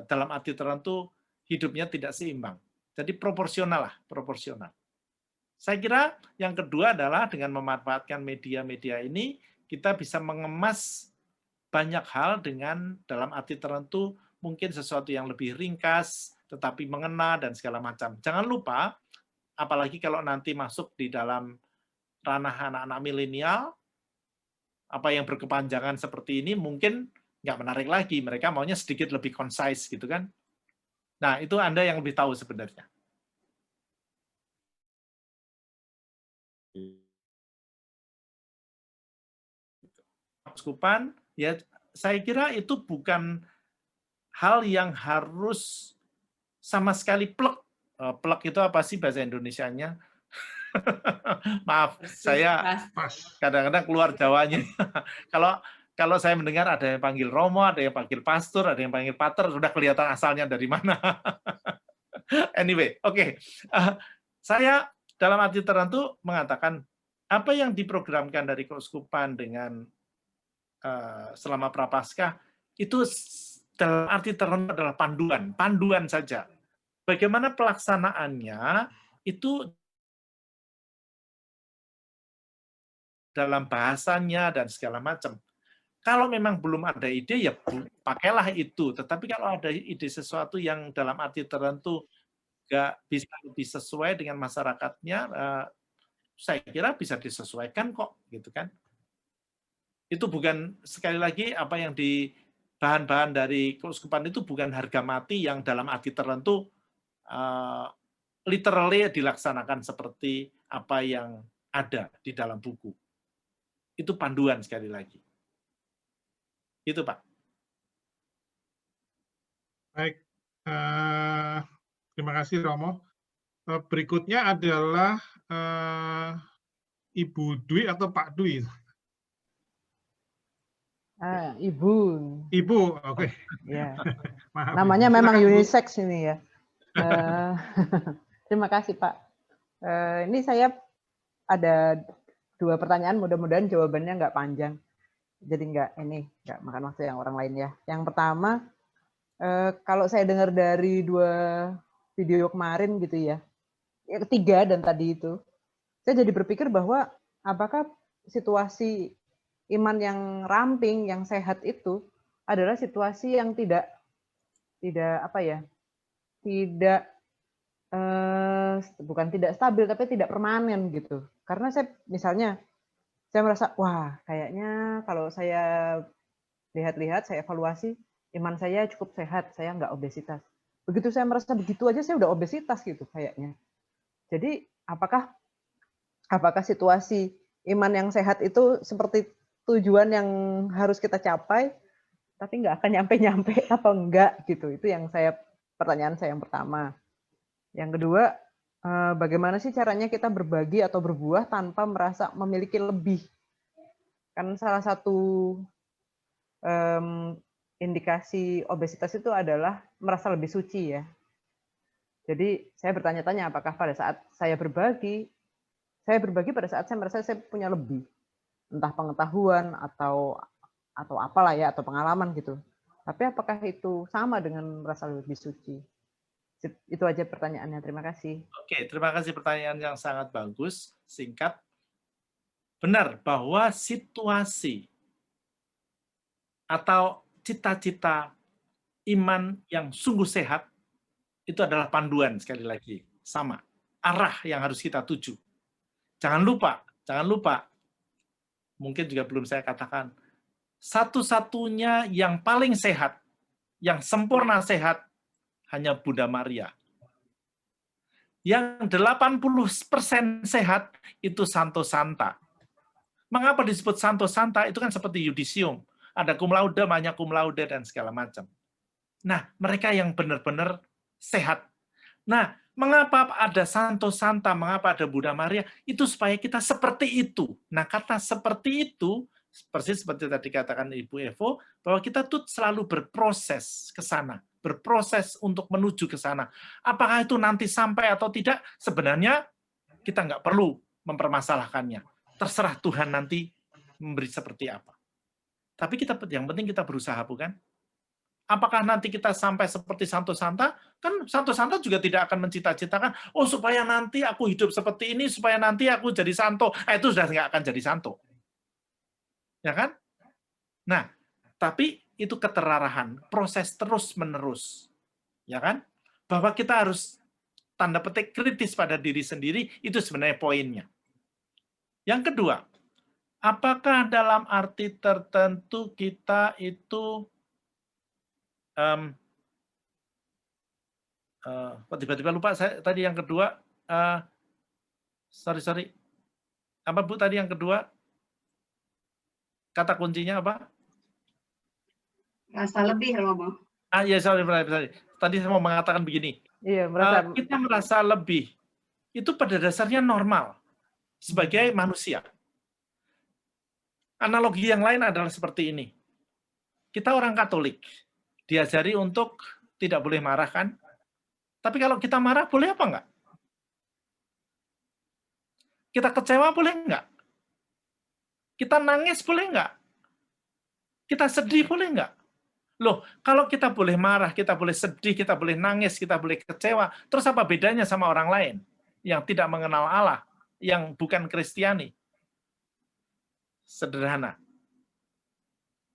dalam arti tertentu hidupnya tidak seimbang. Jadi proporsional lah, proporsional. Saya kira yang kedua adalah dengan memanfaatkan media-media ini, kita bisa mengemas banyak hal dengan dalam arti tertentu mungkin sesuatu yang lebih ringkas, tetapi mengena dan segala macam. Jangan lupa, apalagi kalau nanti masuk di dalam ranah anak-anak milenial, apa yang berkepanjangan seperti ini mungkin nggak menarik lagi. Mereka maunya sedikit lebih concise gitu kan. Nah, itu Anda yang lebih tahu sebenarnya. Keuskupan, ya saya kira itu bukan hal yang harus sama sekali plek. Plek itu apa sih bahasa Indonesianya? Maaf, saya kadang-kadang keluar Jawanya. Kalau saya mendengar ada yang panggil Romo, ada yang panggil pastor, ada yang panggil pater, sudah kelihatan asalnya dari mana. Anyway, oke. Saya dalam arti tertentu mengatakan apa yang diprogramkan dari keuskupan dengan selama prapaskah itu dalam arti tertentu adalah panduan saja. Bagaimana pelaksanaannya itu dalam bahasanya dan segala macam. Kalau memang belum ada ide, ya pakailah itu. Tetapi kalau ada ide sesuatu yang dalam arti tertentu nggak bisa lebih sesuai dengan masyarakatnya, saya kira bisa disesuaikan kok, gitu kan. Itu bukan, sekali lagi, apa yang di bahan-bahan dari keuskupan itu bukan harga mati yang dalam arti tertentu literally dilaksanakan seperti apa yang ada di dalam buku. Itu panduan sekali lagi. Itu, Pak. Baik, terima kasih Romo. Berikutnya adalah Ibu Dwi atau Pak Dwi? Ibu. Ibu, oke. Ya. Maaf, Namanya Ibu. memang Silakan, Bu. unisex ini ya. Terima kasih Pak. Ini saya ada 2 pertanyaan, mudah-mudahan jawabannya nggak panjang. Jadi nggak makan waktu yang orang lain ya. Yang pertama, kalau saya dengar dari 2 video kemarin gitu ya, yang ketiga dan tadi itu, saya jadi berpikir bahwa apakah situasi iman yang ramping, yang sehat itu adalah situasi yang tidak bukan tidak stabil, tapi tidak permanen gitu. Karena saya merasa, wah kayaknya kalau saya lihat-lihat, saya evaluasi, iman saya cukup sehat, saya nggak obesitas. Begitu saya merasa begitu aja, saya udah obesitas gitu kayaknya. Jadi apakah situasi iman yang sehat itu seperti tujuan yang harus kita capai, tapi nggak akan nyampe-nyampe apa enggak gitu. Itu yang pertanyaan saya yang pertama. Yang kedua, bagaimana sih caranya kita berbagi atau berbuah tanpa merasa memiliki lebih? Kan salah satu indikasi obesitas itu adalah merasa lebih suci ya. Jadi saya bertanya-tanya apakah pada saat saya berbagi pada saat saya merasa saya punya lebih, entah pengetahuan atau apalah ya, atau pengalaman gitu. Tapi apakah itu sama dengan merasa lebih suci? Itu aja pertanyaannya. Terima kasih. Oke, terima kasih, pertanyaan yang sangat bagus, singkat. Benar bahwa situasi atau cita-cita iman yang sungguh sehat itu adalah panduan, sekali lagi. Sama. Arah yang harus kita tuju. Jangan lupa, mungkin juga belum saya katakan, satu-satunya yang paling sehat, yang sempurna sehat, hanya Bunda Maria. Yang 80% sehat itu Santo Santa. Mengapa disebut Santo Santa? Itu kan seperti yudisium. Ada cum laude, magna cum laude, dan segala macam. Nah, mereka yang benar-benar sehat. Nah, mengapa ada Santo Santa, mengapa ada Bunda Maria? Itu supaya kita seperti itu. Nah, kata seperti itu, persis seperti tadi katakan Ibu Evo, bahwa kita tuh selalu berproses ke sana, berproses untuk menuju ke sana. Apakah itu nanti sampai atau tidak, sebenarnya kita nggak perlu mempermasalahkannya. Terserah Tuhan nanti memberi seperti apa. Tapi yang penting kita berusaha, bukan? Apakah nanti kita sampai seperti Santo Santa? Kan Santo Santa juga tidak akan mencita-citakan, oh supaya nanti aku hidup seperti ini, supaya nanti aku jadi santo. Itu sudah nggak akan jadi santo. Ya kan? Nah, tapi itu keterarahan, proses terus-menerus. Ya kan? Bahwa kita harus tanda petik kritis pada diri sendiri, itu sebenarnya poinnya. Yang kedua, apakah dalam arti tertentu kita itu tiba-tiba lupa saya tadi yang kedua, sorry. Apa Bu tadi yang kedua? Kata kuncinya apa? Rasa lebih, Romo. Ya, sorry. Tadi saya mau mengatakan begini. Iya, kita merasa lebih. Itu pada dasarnya normal sebagai manusia. Analogi yang lain adalah seperti ini. Kita orang Katolik, diajari untuk tidak boleh marah, kan? Tapi kalau kita marah, boleh apa enggak? Kita kecewa, boleh enggak? Kita nangis, boleh enggak? Kita sedih, boleh enggak? Loh, kalau kita boleh marah, kita boleh sedih, kita boleh nangis, kita boleh kecewa, terus apa bedanya sama orang lain yang tidak mengenal Allah, yang bukan Kristiani? Sederhana.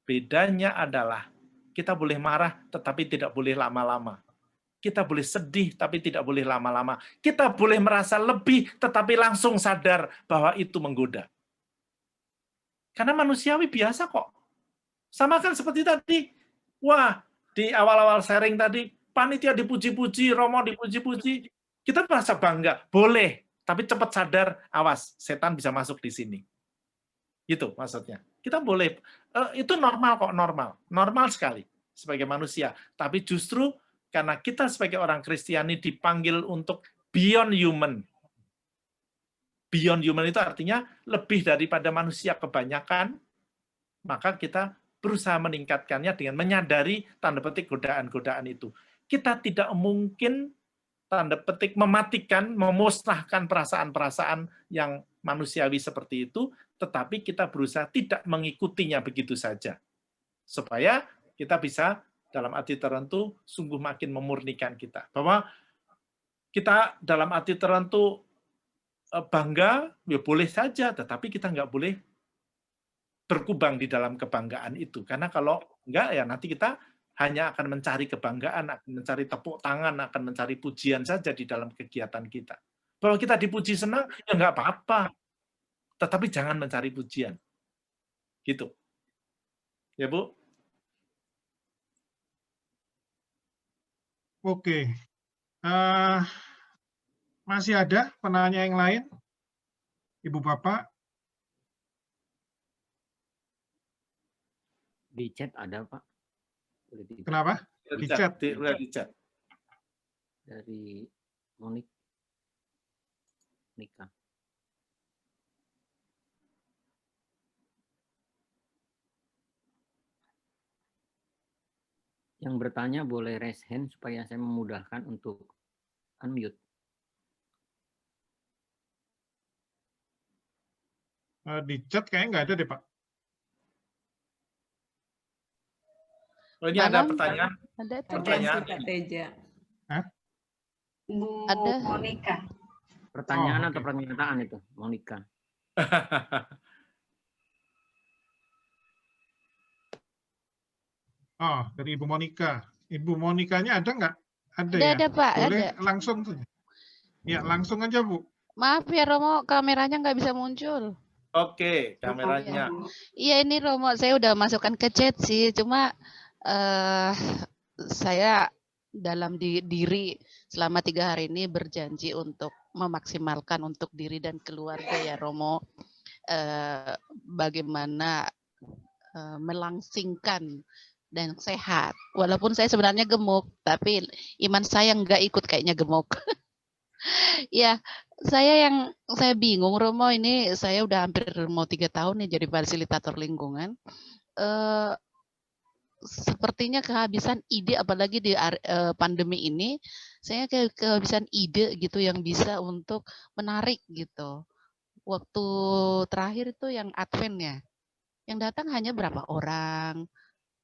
Bedanya adalah kita boleh marah, tetapi tidak boleh lama-lama. Kita boleh sedih, tapi tidak boleh lama-lama. Kita boleh merasa lebih, tetapi langsung sadar bahwa itu menggoda. Karena manusiawi biasa kok. Sama kan seperti tadi. Wah, di awal-awal sharing tadi, panitia dipuji-puji, Romo dipuji-puji. Kita merasa bangga. Boleh, tapi cepat sadar, awas, setan bisa masuk di sini. Gitu maksudnya. Kita boleh, itu normal kok, normal sekali sebagai manusia. Tapi justru karena kita sebagai orang Kristiani dipanggil untuk beyond human. Beyond human itu artinya lebih daripada manusia kebanyakan, maka kita berusaha meningkatkannya dengan menyadari tanda petik godaan-godaan itu. Kita tidak mungkin tanda petik mematikan, memusnahkan perasaan-perasaan yang manusiawi seperti itu, tetapi kita berusaha tidak mengikutinya begitu saja. Supaya kita bisa dalam arti tertentu sungguh makin memurnikan kita. Bahwa kita dalam arti tertentu bangga, ya boleh saja, tetapi kita nggak boleh berkubang di dalam kebanggaan itu. Karena kalau enggak, ya nanti kita hanya akan mencari kebanggaan, akan mencari tepuk tangan, akan mencari pujian saja di dalam kegiatan kita. Bahwa kita dipuji senang, ya nggak apa-apa. Tetapi jangan mencari pujian. Gitu. Ya, Bu? Oke. Masih ada penanya yang lain? Ibu Bapak? Di chat ada, Pak. Kenapa? Di chat. Di chat. Dari Monika. Yang bertanya boleh raise hand supaya saya memudahkan untuk unmute. Di chat kayaknya nggak ada deh, Pak. Oh, ini ada pertanyaan. Ada pertanyaan. Pak Teja. Hah? Bu Ada. Monika. Pertanyaan atau pernyataan itu, Monika. Oh, dari Ibu Monika. Ibu Monikanya ada nggak? Ada Ada, ya? ada, Pak, Boleh ada. langsung saja. Ya, langsung aja, Bu. Maaf ya Romo, kameranya nggak bisa muncul. Oke, kameranya. Iya ini Romo, saya udah masukkan ke chat sih, cuma saya dalam diri selama 3 hari ini berjanji untuk memaksimalkan untuk diri dan keluarga ya Romo. Bagaimana melangsingkan dan sehat. Walaupun saya sebenarnya gemuk, tapi iman saya nggak ikut kayaknya gemuk. Ya, saya bingung Romo, ini saya udah hampir mau 3 tahun nih jadi fasilitator lingkungan. Sepertinya kehabisan ide, apalagi di pandemi ini, saya kehabisan ide gitu yang bisa untuk menarik gitu. Waktu terakhir itu yang Advent ya, yang datang hanya berapa orang.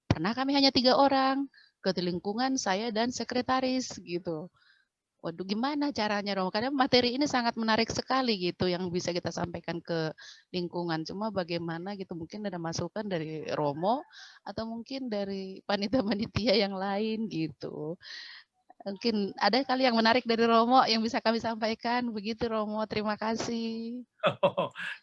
Pernah kami hanya 3 orang, ke lingkungan saya dan sekretaris gitu. Waduh, gimana caranya Romo? Karena materi ini sangat menarik sekali gitu yang bisa kita sampaikan ke lingkungan. Cuma bagaimana gitu, mungkin ada masukan dari Romo atau mungkin dari panitia-panitia yang lain gitu. Mungkin ada kali yang menarik dari Romo yang bisa kami sampaikan. Begitu Romo, terima kasih.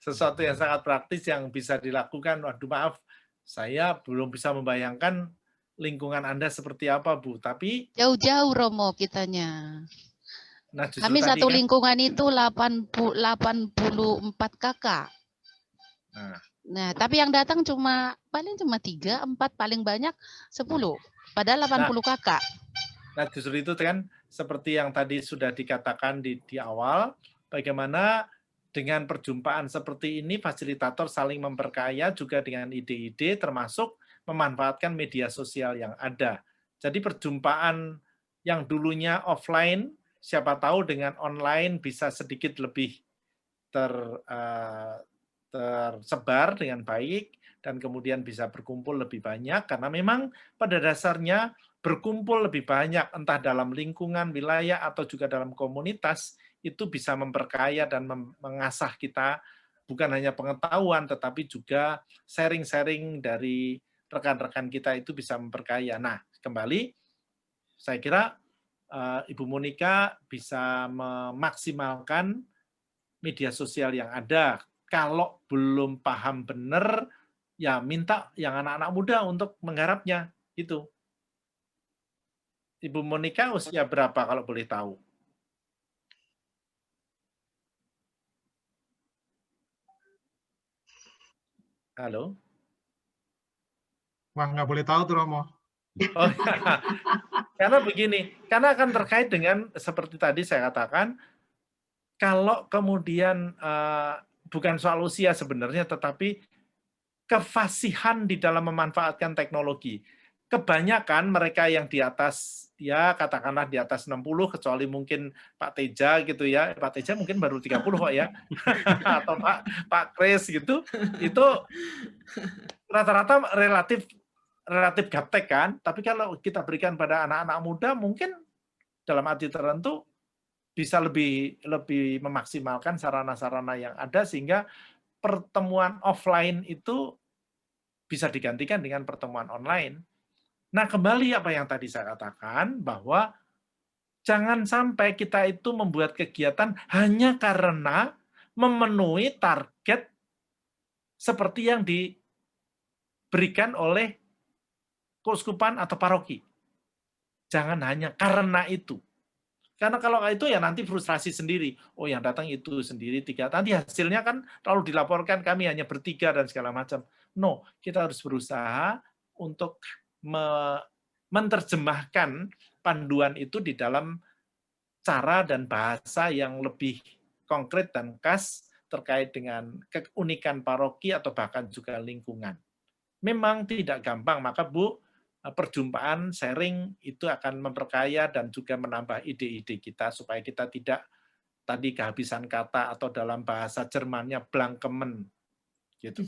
Sesuatu yang sangat praktis yang bisa dilakukan. Waduh, maaf, saya belum bisa membayangkan lingkungan Anda seperti apa, Bu. Tapi jauh-jauh Romo kitanya. Nah, kami satu lingkungan itu 84 kakak. Nah, tapi yang datang paling cuma 3, 4, paling banyak 10. Padahal 80 kakak. Nah, justru itu kan seperti yang tadi sudah dikatakan di awal, bagaimana dengan perjumpaan seperti ini, fasilitator saling memperkaya juga dengan ide-ide, termasuk memanfaatkan media sosial yang ada. Jadi perjumpaan yang dulunya offline, siapa tahu dengan online bisa sedikit lebih tersebar dengan baik, dan kemudian bisa berkumpul lebih banyak, karena memang pada dasarnya berkumpul lebih banyak, entah dalam lingkungan, wilayah, atau juga dalam komunitas, itu bisa memperkaya dan mengasah kita, bukan hanya pengetahuan, tetapi juga sharing-sharing dari rekan-rekan kita itu bisa memperkaya. Nah, kembali, saya kira Ibu Monika bisa memaksimalkan media sosial yang ada. Kalau belum paham benar, ya minta yang anak-anak muda untuk menggarapnya. Gitu. Ibu Monika usia berapa kalau boleh tahu? Halo? Wah, nggak boleh tahu tuh Romo. Oh, ya. Karena begini, karena akan terkait dengan seperti tadi saya katakan, kalau kemudian bukan soal usia sebenarnya, tetapi kefasihan di dalam memanfaatkan teknologi. Kebanyakan mereka yang di atas, ya katakanlah di atas 60, kecuali mungkin Pak Teja gitu ya, Pak Teja mungkin baru 30 kok ya, atau Pak Kris gitu, itu rata-rata relatif gaptek kan, tapi kalau kita berikan pada anak-anak muda, mungkin dalam arti tertentu bisa lebih memaksimalkan sarana-sarana yang ada, sehingga pertemuan offline itu bisa digantikan dengan pertemuan online. Nah, kembali apa yang tadi saya katakan, bahwa jangan sampai kita itu membuat kegiatan hanya karena memenuhi target seperti yang diberikan oleh keuskupan atau paroki. Jangan hanya karena itu. Karena kalau itu ya nanti frustrasi sendiri. Oh, yang datang itu sendiri 3. Nanti hasilnya kan lalu dilaporkan kami hanya bertiga dan segala macam. No, kita harus berusaha untuk menerjemahkan panduan itu di dalam cara dan bahasa yang lebih konkret dan khas terkait dengan keunikan paroki atau bahkan juga lingkungan. Memang tidak gampang, maka Bu, perjumpaan, sharing itu akan memperkaya dan juga menambah ide-ide kita supaya kita tidak tadi kehabisan kata atau dalam bahasa Jermannya blankemen. Gitu.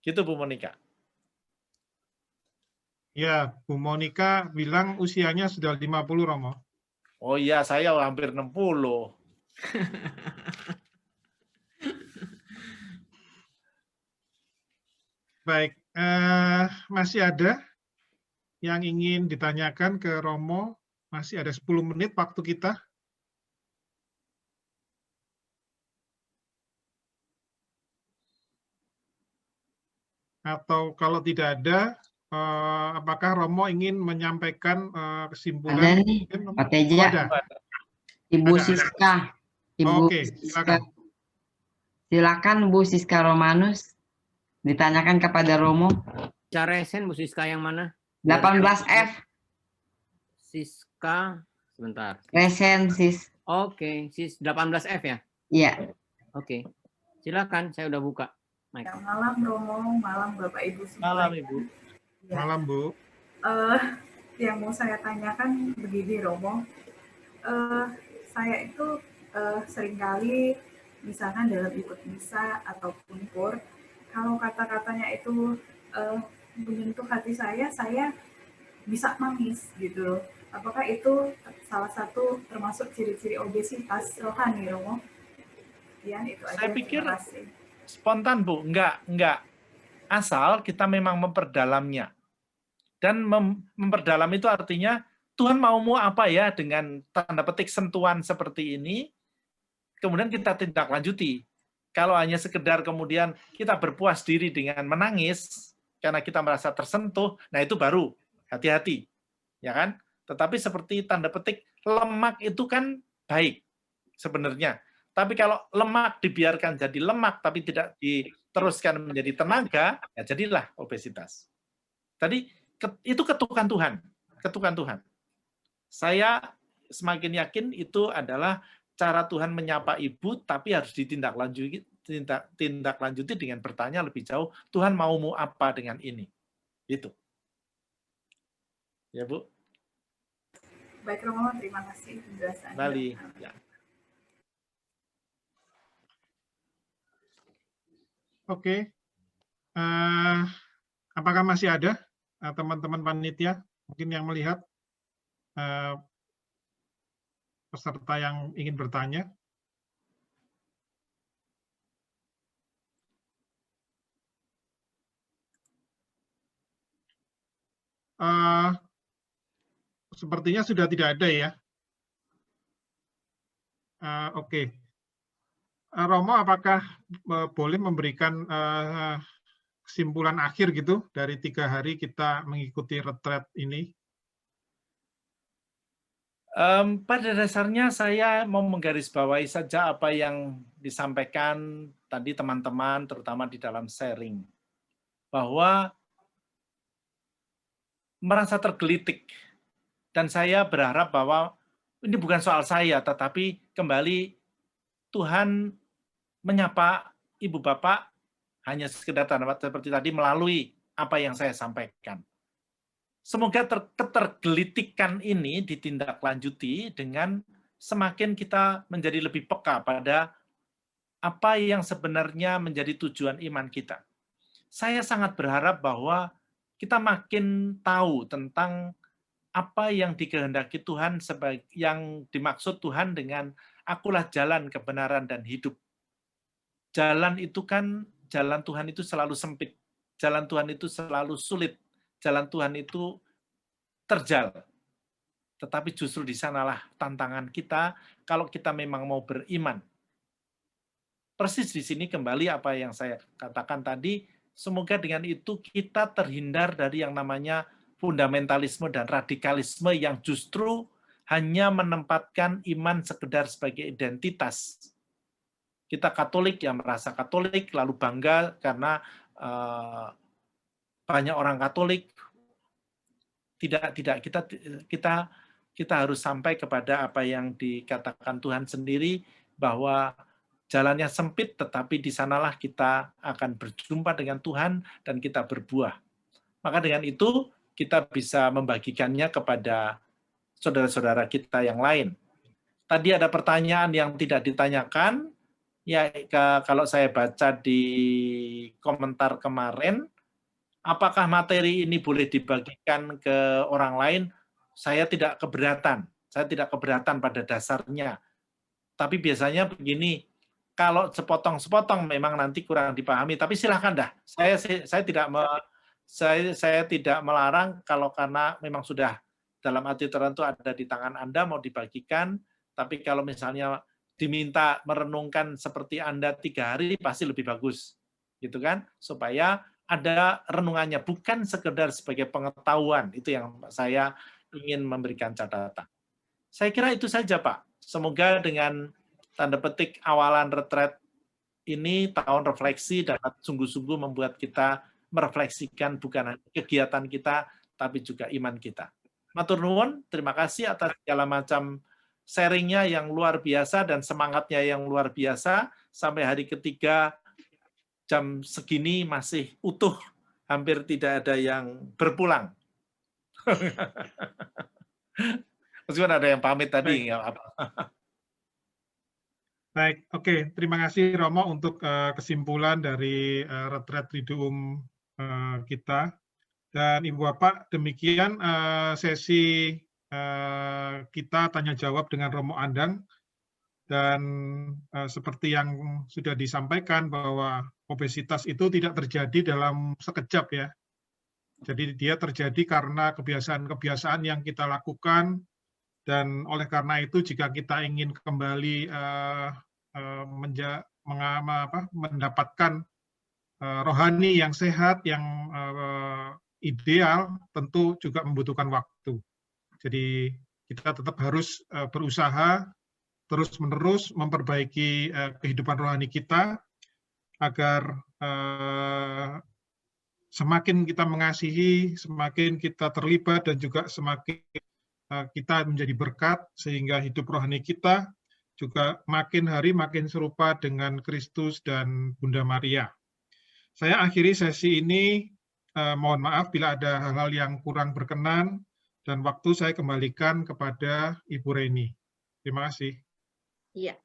Gitu Bu Monika. Ya, Bu Monika bilang usianya sudah 50, Romo. Oh iya, saya hampir 60. Baik, masih ada yang ingin ditanyakan ke Romo? Masih ada 10 menit waktu kita. Atau kalau tidak ada, apakah Romo ingin menyampaikan kesimpulan? Ada nih, Pak Teja. Ada. Ibu Ada. Siska. Ibu Oke, Siska. silakan. Silakan Bu Siska Romanus. Ditanyakan kepada Romo. Caresen Bu Siska yang mana? 18F. Siska, sebentar. Resen, Sis. Oke, Sis 18F ya? Iya. Oke. Silakan, saya udah buka. Malam Romo, malam Bapak Ibu semua. Malam Ibu. Ya. Malam Bu. Yang mau saya tanyakan begini Romo, saya itu seringkali misalkan dalam ikut misa ataupun kur, kalau kata-katanya itu menyentuh hati saya bisa nangis gitu. Apakah itu salah satu termasuk ciri-ciri obesitas rohani Romo? Ya, itu aja. Saya pikir spontan Bu, enggak. Asal kita memang memperdalamnya. Dan memperdalam itu artinya Tuhan maumu apa ya dengan tanda petik sentuhan seperti ini, kemudian kita tindak lanjuti. Kalau hanya sekedar kemudian kita berpuas diri dengan menangis karena kita merasa tersentuh, nah itu baru hati-hati, ya kan? Tetapi seperti tanda petik lemak itu kan baik sebenarnya. Tapi kalau lemak dibiarkan jadi lemak tapi tidak diteruskan menjadi tenaga, ya jadilah obesitas. Tadi itu ketukan Tuhan. Saya semakin yakin itu adalah cara Tuhan menyapa ibu, tapi harus ditindaklanjuti dengan bertanya lebih jauh, Tuhan maumu apa dengan ini? Itu. Ya Bu. Baik Romo, terima kasih penjelasannya. Bali. Ya. Oke. Apakah masih ada teman-teman panitia mungkin yang melihat peserta yang ingin bertanya? Sepertinya sudah tidak ada ya. Oke. Romo, apakah boleh memberikan kesimpulan akhir gitu dari 3 hari kita mengikuti retret ini? Pada dasarnya saya mau menggarisbawahi saja apa yang disampaikan tadi teman-teman, terutama di dalam sharing, bahwa merasa tergelitik, dan saya berharap bahwa ini bukan soal saya, tetapi kembali Tuhan menyapa Ibu Bapak hanya sekedar seperti tadi melalui apa yang saya sampaikan. Semoga ketergelitikan ini ditindaklanjuti dengan semakin kita menjadi lebih peka pada apa yang sebenarnya menjadi tujuan iman kita. Saya sangat berharap bahwa kita makin tahu tentang apa yang dikehendaki Tuhan, yang dimaksud Tuhan dengan akulah jalan, kebenaran, dan hidup. Jalan itu kan, jalan Tuhan itu selalu sempit. Jalan Tuhan itu selalu sulit. Jalan Tuhan itu terjal. Tetapi justru di sanalah tantangan kita kalau kita memang mau beriman. Persis di sini kembali apa yang saya katakan tadi, semoga dengan itu kita terhindar dari yang namanya fundamentalisme dan radikalisme yang justru hanya menempatkan iman sekedar sebagai identitas. Kita Katolik yang merasa Katolik lalu bangga karena banyak orang Katolik. Tidak, kita harus sampai kepada apa yang dikatakan Tuhan sendiri, bahwa jalannya sempit, tetapi di sanalah kita akan berjumpa dengan Tuhan dan kita berbuah. Maka dengan itu kita bisa membagikannya kepada saudara-saudara kita yang lain. Tadi ada pertanyaan yang tidak ditanyakan, ya kalau saya baca di komentar kemarin, apakah materi ini boleh dibagikan ke orang lain? Saya tidak keberatan. Saya tidak keberatan pada dasarnya. Tapi biasanya begini, kalau sepotong-sepotong memang nanti kurang dipahami. Tapi silahkan dah. Saya tidak melarang kalau karena memang sudah dalam arti tertentu ada di tangan Anda mau dibagikan. Tapi kalau misalnya diminta merenungkan seperti Anda 3 hari, pasti lebih bagus. Gitu kan? Supaya ada renungannya, bukan sekedar sebagai pengetahuan. Itu yang saya ingin memberikan catatan. Saya kira itu saja, Pak. Semoga dengan tanda petik awalan retret ini, tahun refleksi, dapat sungguh-sungguh membuat kita merefleksikan bukan hanya kegiatan kita, tapi juga iman kita. Matur nuwun, terima kasih atas segala macam sharingnya yang luar biasa dan semangatnya yang luar biasa. Sampai hari ketiga, jam segini masih utuh, hampir tidak ada yang berpulang. Meskipun ada yang pamit tadi. Baik, oke. Terima kasih Romo untuk kesimpulan dari retret Triduum kita. Dan Ibu Bapak, demikian sesi kita tanya jawab dengan Romo Andang. Dan seperti yang sudah disampaikan bahwa obesitas itu tidak terjadi dalam sekejap ya. Jadi dia terjadi karena kebiasaan-kebiasaan yang kita lakukan, dan oleh karena itu jika kita ingin kembali mendapatkan rohani yang sehat, yang ideal, tentu juga membutuhkan waktu. Jadi kita tetap harus berusaha terus-menerus memperbaiki kehidupan rohani kita, agar semakin kita mengasihi, semakin kita terlibat, dan juga semakin kita menjadi berkat, sehingga hidup rohani kita juga makin hari makin serupa dengan Kristus dan Bunda Maria. Saya akhiri sesi ini, mohon maaf bila ada hal-hal yang kurang berkenan, dan waktu saya kembalikan kepada Ibu Reni. Terima kasih. Iya,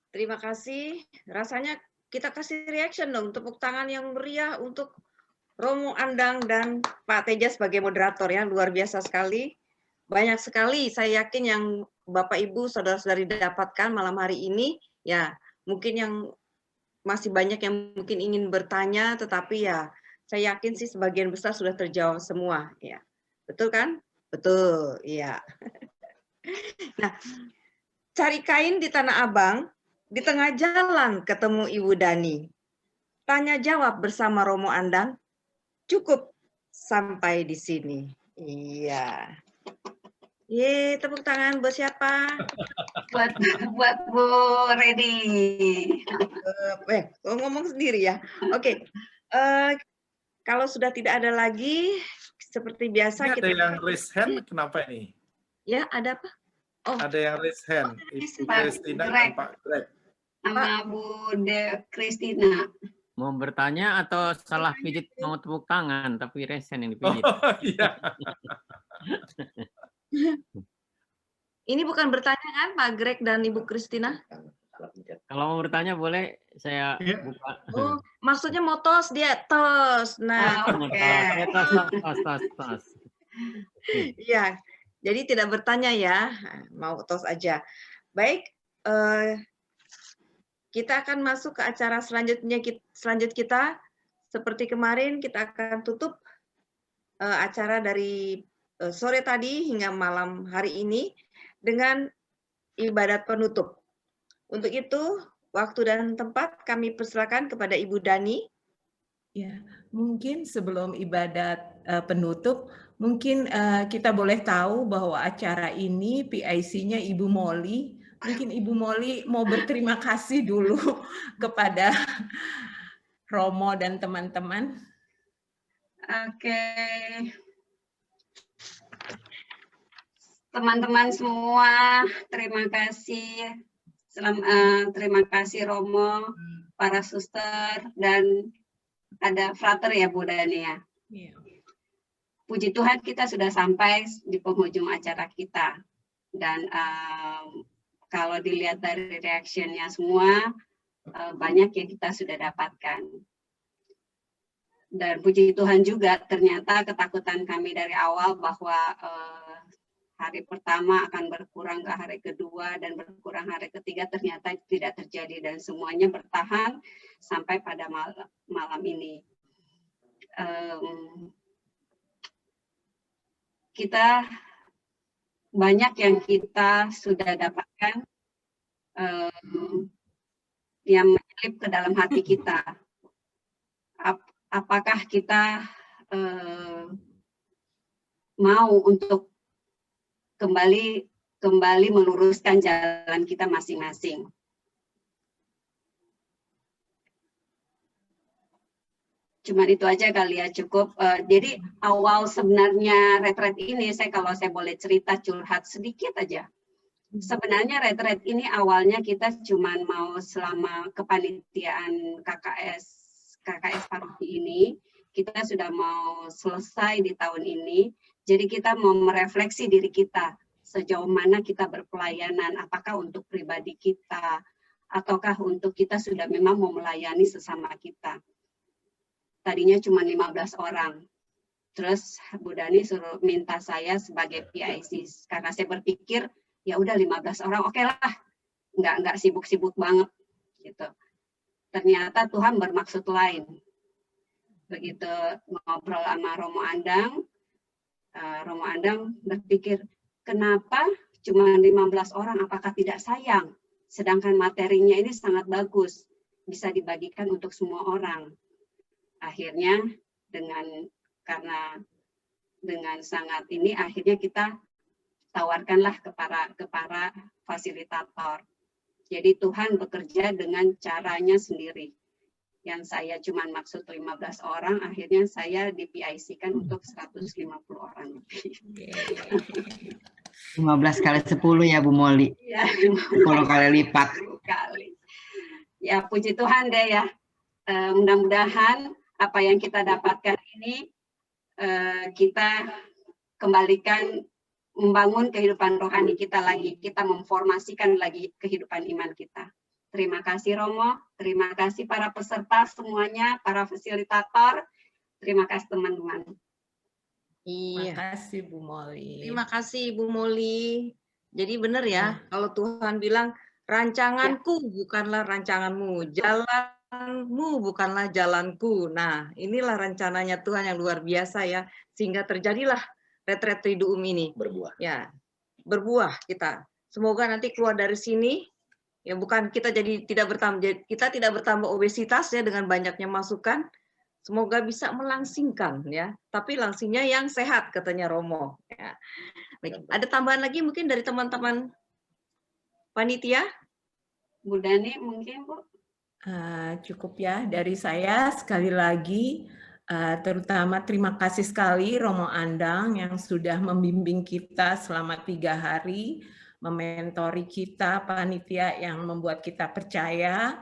terima kasih. Rasanya kita kasih reaction dong, tepuk tangan yang meriah untuk Romo Andang dan Pak Teja sebagai moderator ya, luar biasa sekali. Banyak sekali saya yakin yang Bapak Ibu saudara-saudari dapatkan malam hari ini ya, mungkin yang masih banyak yang mungkin ingin bertanya, tetapi ya saya yakin sih sebagian besar sudah terjawab semua ya. Betul kan? Betul, iya. Nah, cari kain di Tanah Abang, di tengah jalan ketemu Ibu Dani. Tanya jawab bersama Romo Andang, cukup sampai di sini. Iya. Ye, tepuk tangan buat siapa? Buat Bu Redi. Ngomong sendiri ya. Oke. Kalau sudah tidak ada lagi, seperti biasa Ini kita. ada yang raise hand, kenapa ini? Ya, ada apa? Oh. Ada yang raise hand, Ibu Kristina dan Pak Greg. Sama Bu Kristina. Mau bertanya atau salah pijit mau tepuk tangan, tapi raise hand yang dipijit. Oh, iya. Ini bukan bertanya kan Pak Greg dan Ibu Kristina? Kalau mau bertanya boleh saya buka. Oh, maksudnya mau tos dia tos. Nah, tos. Iya. Jadi tidak bertanya ya, mau tos aja. Baik, kita akan masuk ke acara selanjutnya kita. Seperti kemarin kita akan tutup acara dari sore tadi hingga malam hari ini dengan ibadat penutup. Untuk itu, waktu dan tempat kami persilakan kepada Ibu Dani. Ya, mungkin sebelum ibadat penutup, mungkin kita boleh tahu bahwa acara ini PIC-nya Ibu Molly. Mungkin Ibu Molly mau berterima kasih dulu kepada Romo dan teman-teman. Oke. Teman-teman semua, terima kasih. Terima kasih Romo, para suster, dan ada frater ya Bu Dani ya. Puji Tuhan kita sudah sampai di penghujung acara kita. Dan kalau dilihat dari reaksinya semua, banyak yang kita sudah dapatkan. Dan puji Tuhan juga ternyata ketakutan kami dari awal bahwa hari pertama akan berkurang ke hari kedua dan berkurang hari ketiga ternyata tidak terjadi dan semuanya bertahan sampai pada malam ini. Kita banyak yang kita sudah dapatkan yang menyelip ke dalam hati kita. Apakah kita mau untuk kembali meluruskan jalan kita masing-masing. Cuman itu aja kali ya, cukup. Jadi awal sebenarnya retret ini, kalau saya boleh cerita curhat sedikit aja. Sebenarnya retret ini awalnya kita cuman mau selama kepanitiaan KKS Paroki ini, kita sudah mau selesai di tahun ini. Jadi kita mau merefleksi diri kita, sejauh mana kita berpelayanan, apakah untuk pribadi kita, ataukah untuk kita sudah memang mau melayani sesama kita. Tadinya cuma 15 orang. Terus Bu Dani suruh minta saya sebagai PIC, karena saya berpikir, ya udah 15 orang, oke lah, nggak sibuk-sibuk banget. Gitu. Ternyata Tuhan bermaksud lain. Begitu ngobrol sama Romo Andang berpikir, kenapa cuma 15 orang, apakah tidak sayang? Sedangkan materinya ini sangat bagus, bisa dibagikan untuk semua orang. Akhirnya dengan sangat ini, akhirnya kita tawarkanlah ke para fasilitator. Jadi Tuhan bekerja dengan caranya sendiri. Yang saya cuma maksud 15 orang, akhirnya saya di-PIC-kan untuk 150 orang. 15 kali 10 ya Bu Molly. Ya, 10 kali lipat. Ya puji Tuhan deh ya. Mudah-mudahan apa yang kita dapatkan ini kita kembalikan membangun kehidupan rohani kita lagi. Kita memformasikan lagi kehidupan iman kita. Terima kasih Romo, terima kasih para peserta semuanya, para fasilitator, terima kasih teman-teman. Iya. Terima kasih Bu Molly. Terima kasih Bu Molly. Jadi benar ya, kalau Tuhan bilang rancanganku bukanlah rancanganmu, jalanmu bukanlah jalanku. Nah, inilah rencananya Tuhan yang luar biasa ya, sehingga terjadilah retret Triduum ini. Berbuah. Ya, berbuah kita. Semoga nanti keluar dari sini, ya bukan kita jadi kita tidak bertambah obesitas ya dengan banyaknya masukan. Semoga bisa melangsingkan ya, tapi langsingnya yang sehat katanya Romo. Ya. Baik, ada tambahan lagi mungkin dari teman-teman panitia? Bu Dani mungkin Bu? Cukup ya dari saya sekali lagi, terutama terima kasih sekali Romo Andang yang sudah membimbing kita selama 3 hari, mementori kita panitia yang membuat kita percaya.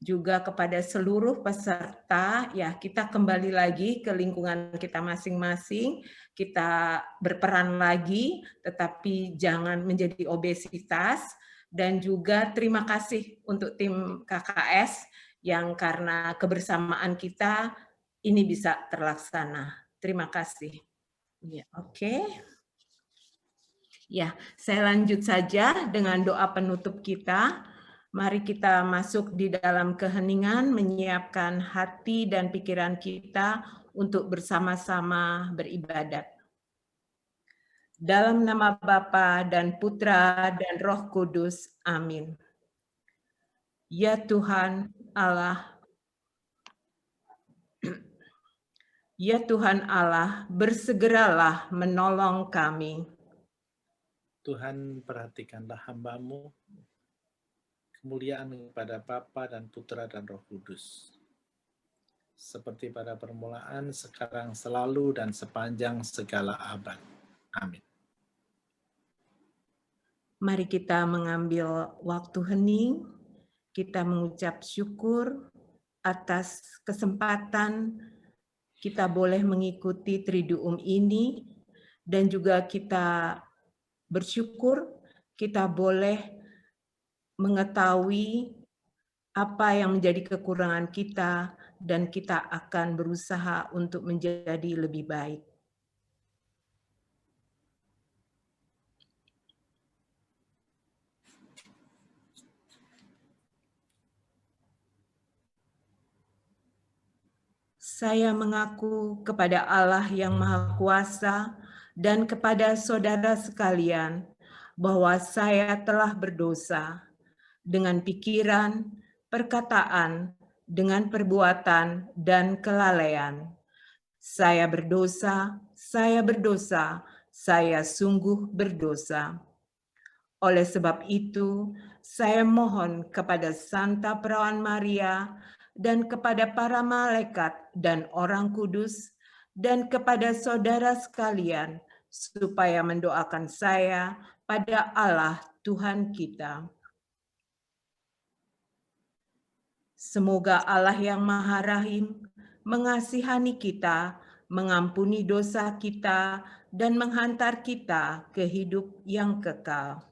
Juga kepada seluruh peserta, ya kita kembali lagi ke lingkungan kita masing-masing, kita berperan lagi, tetapi jangan menjadi obesitas, dan juga terima kasih untuk tim KKS yang karena kebersamaan kita ini bisa terlaksana. Terima kasih. Ya. Oke. Ya, saya lanjut saja dengan doa penutup kita. Mari kita masuk di dalam keheningan, menyiapkan hati dan pikiran kita untuk bersama-sama beribadat. Dalam nama Bapa dan Putra dan Roh Kudus. Amin. Ya Tuhan Allah, ya Tuhan Allah, bersegeralah menolong kami. Tuhan, perhatikanlah hamba-Mu, kemuliaan kepada Bapa dan Putra dan Roh Kudus. Seperti pada permulaan, sekarang, selalu, dan sepanjang segala abad. Amin. Mari kita mengambil waktu hening, kita mengucap syukur atas kesempatan kita boleh mengikuti Triduum ini, dan juga kita bersyukur kita boleh mengetahui apa yang menjadi kekurangan kita, dan kita akan berusaha untuk menjadi lebih baik. Saya mengaku kepada Allah yang Maha Kuasa dan kepada saudara sekalian bahwa saya telah berdosa dengan pikiran, perkataan, dengan perbuatan, dan kelalaian. Saya berdosa, saya sungguh berdosa. Oleh sebab itu, saya mohon kepada Santa Perawan Maria dan kepada para malaikat dan orang kudus, dan kepada saudara sekalian, supaya mendoakan saya pada Allah Tuhan kita. Semoga Allah yang Maha Rahim mengasihani kita, mengampuni dosa kita, dan menghantar kita ke hidup yang kekal.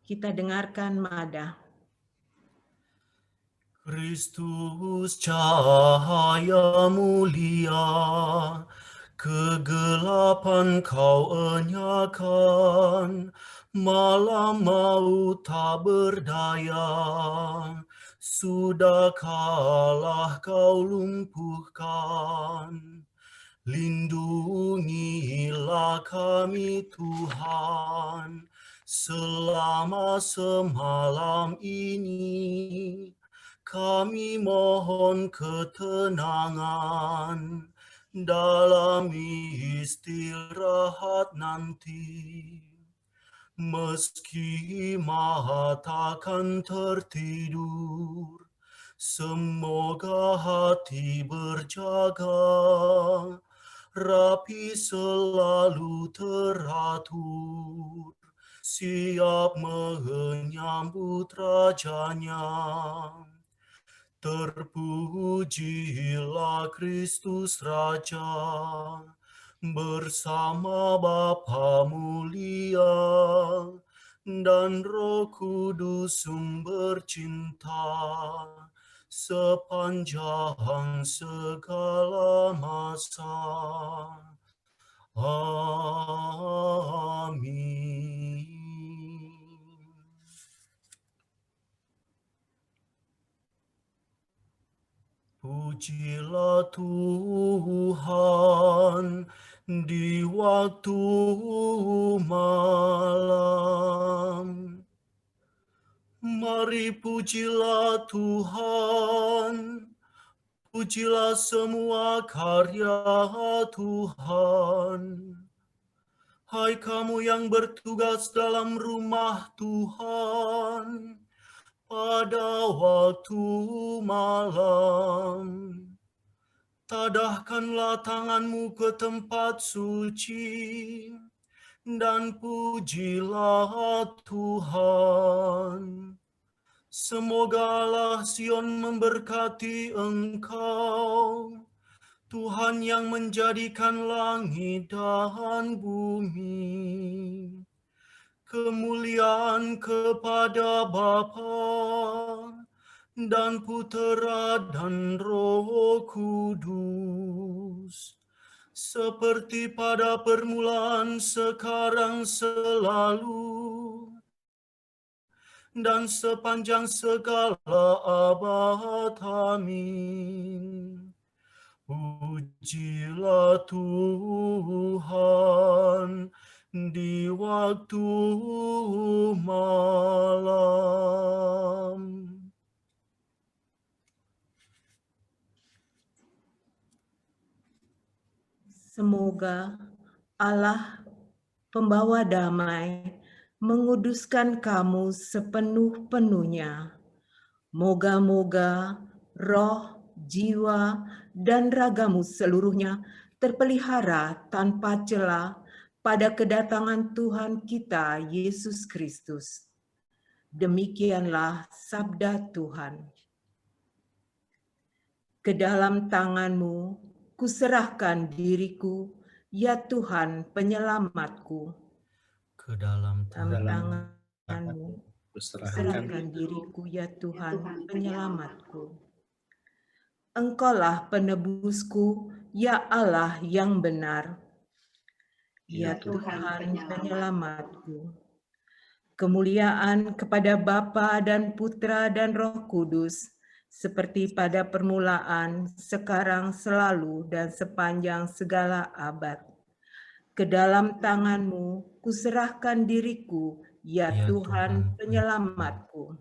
Kita dengarkan Mada. Kristus cahaya mulia, kegelapan kau enyahkan, malam maut tak berdaya, sudah kalah kau lumpuhkan. Lindungilah kami Tuhan, selama semalam ini. Kami mohon ketenangan dalam istirahat nanti. Meski mata akan tertidur, semoga hati berjaga, rapi selalu teratur, siap menyambut rajanya. Terpujilah Kristus Raja, bersama Bapa mulia dan Roh Kudus sumber cinta sepanjang segala masa. Amin. Pujilah Tuhan di waktu malam. Mari pujilah Tuhan, pujilah semua karya Tuhan. Hai kamu yang bertugas dalam rumah Tuhan, pada waktu malam, tadahkanlah tanganmu ke tempat suci, dan pujilah Tuhan. Semoga Allah Sion memberkati engkau, Tuhan yang menjadikan langit dan bumi. Kemuliaan kepada Bapa dan Putera dan Roh Kudus, seperti pada permulaan, sekarang, selalu, dan sepanjang segala abad. Amin. Pujilah Tuhan di waktu malam. Semoga Allah pembawa damai menguduskan kamu sepenuh-penuhnya. Moga-moga roh, jiwa, dan ragamu seluruhnya terpelihara tanpa celah pada kedatangan Tuhan kita Yesus Kristus. Demikianlah sabda Tuhan. Ke dalam tanganmu kuserahkan diriku, ya Tuhan penyelamatku. Ke dalam tanganmu kuserahkan diriku, ya Tuhan penyelamatku. Engkaulah penebusku, ya Allah yang benar. Ya Tuhan penyelamatku. Kemuliaan kepada Bapa dan Putra dan Roh Kudus, seperti pada permulaan, sekarang, selalu, dan sepanjang segala abad. Ke dalam tanganmu kuserahkan diriku, ya Tuhan penyelamatku.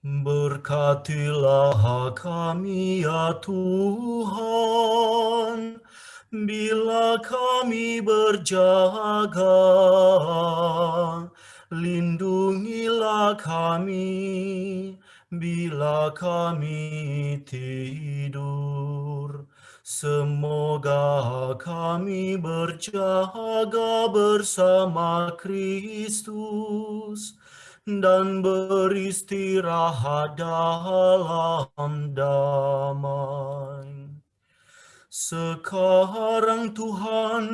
Berkatilah kami, ya Tuhan, bila kami berjaga. Lindungilah kami bila kami tidur. Semoga kami berjaga bersama Kristus dan beristirahat dalam damai. Sekarang Tuhan,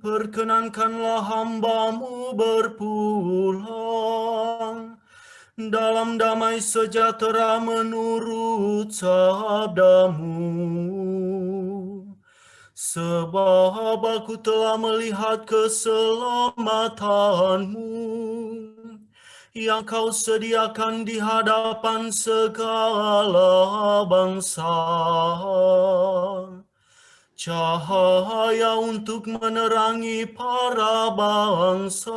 perkenankanlah hamba-Mu berpulang dalam damai sejahtera menurut sabda-Mu. Sebab aku telah melihat keselamatan-Mu yang Kau sediakan di hadapan segala bangsa. Cahaya untuk menerangi para bangsa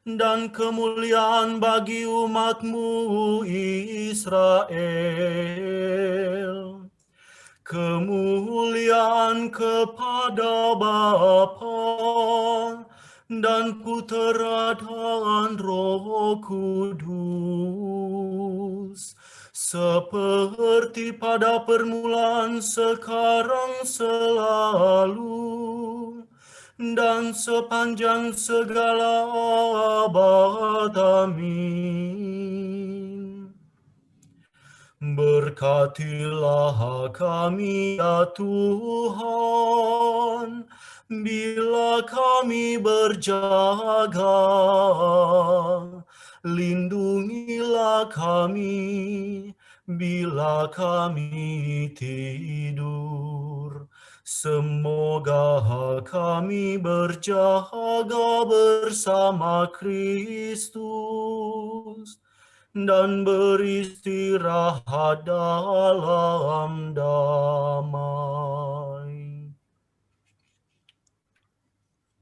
dan kemuliaan bagi umat-Mu Israel. Kemuliaan kepada Bapa dan Putera dan Roh Kudus, seperti pada permulaan, sekarang, selalu, dan sepanjang segala abad. Amin. Berkatilah kami ya Tuhan, bila kami berjaga, lindungilah kami bila kami tidur. Semoga kami berjaga bersama Kristus dan beristirahat dalam damai.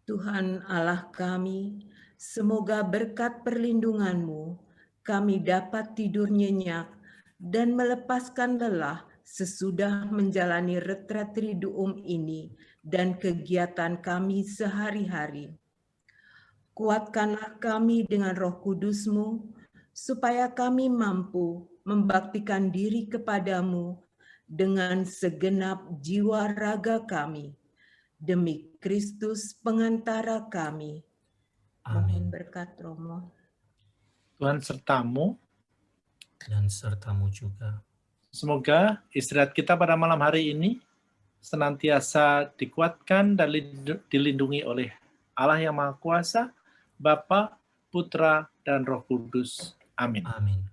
Tuhan Allah kami, semoga berkat perlindungan-Mu kami dapat tidur nyenyak dan melepaskan lelah sesudah menjalani retret Triduum ini dan kegiatan kami sehari-hari. Kuatkanlah kami dengan Roh Kudus-Mu, supaya kami mampu membaktikan diri kepadamu dengan segenap jiwa raga kami. Demi Kristus pengantara kami. Mohon berkat Romo. Tuhan sertamu. Dan sertamu juga. Semoga istirahat kita pada malam hari ini senantiasa dikuatkan dan dilindungi oleh Allah yang Maha Kuasa, Bapa, Putra, dan Roh Kudus. Amin. Amin.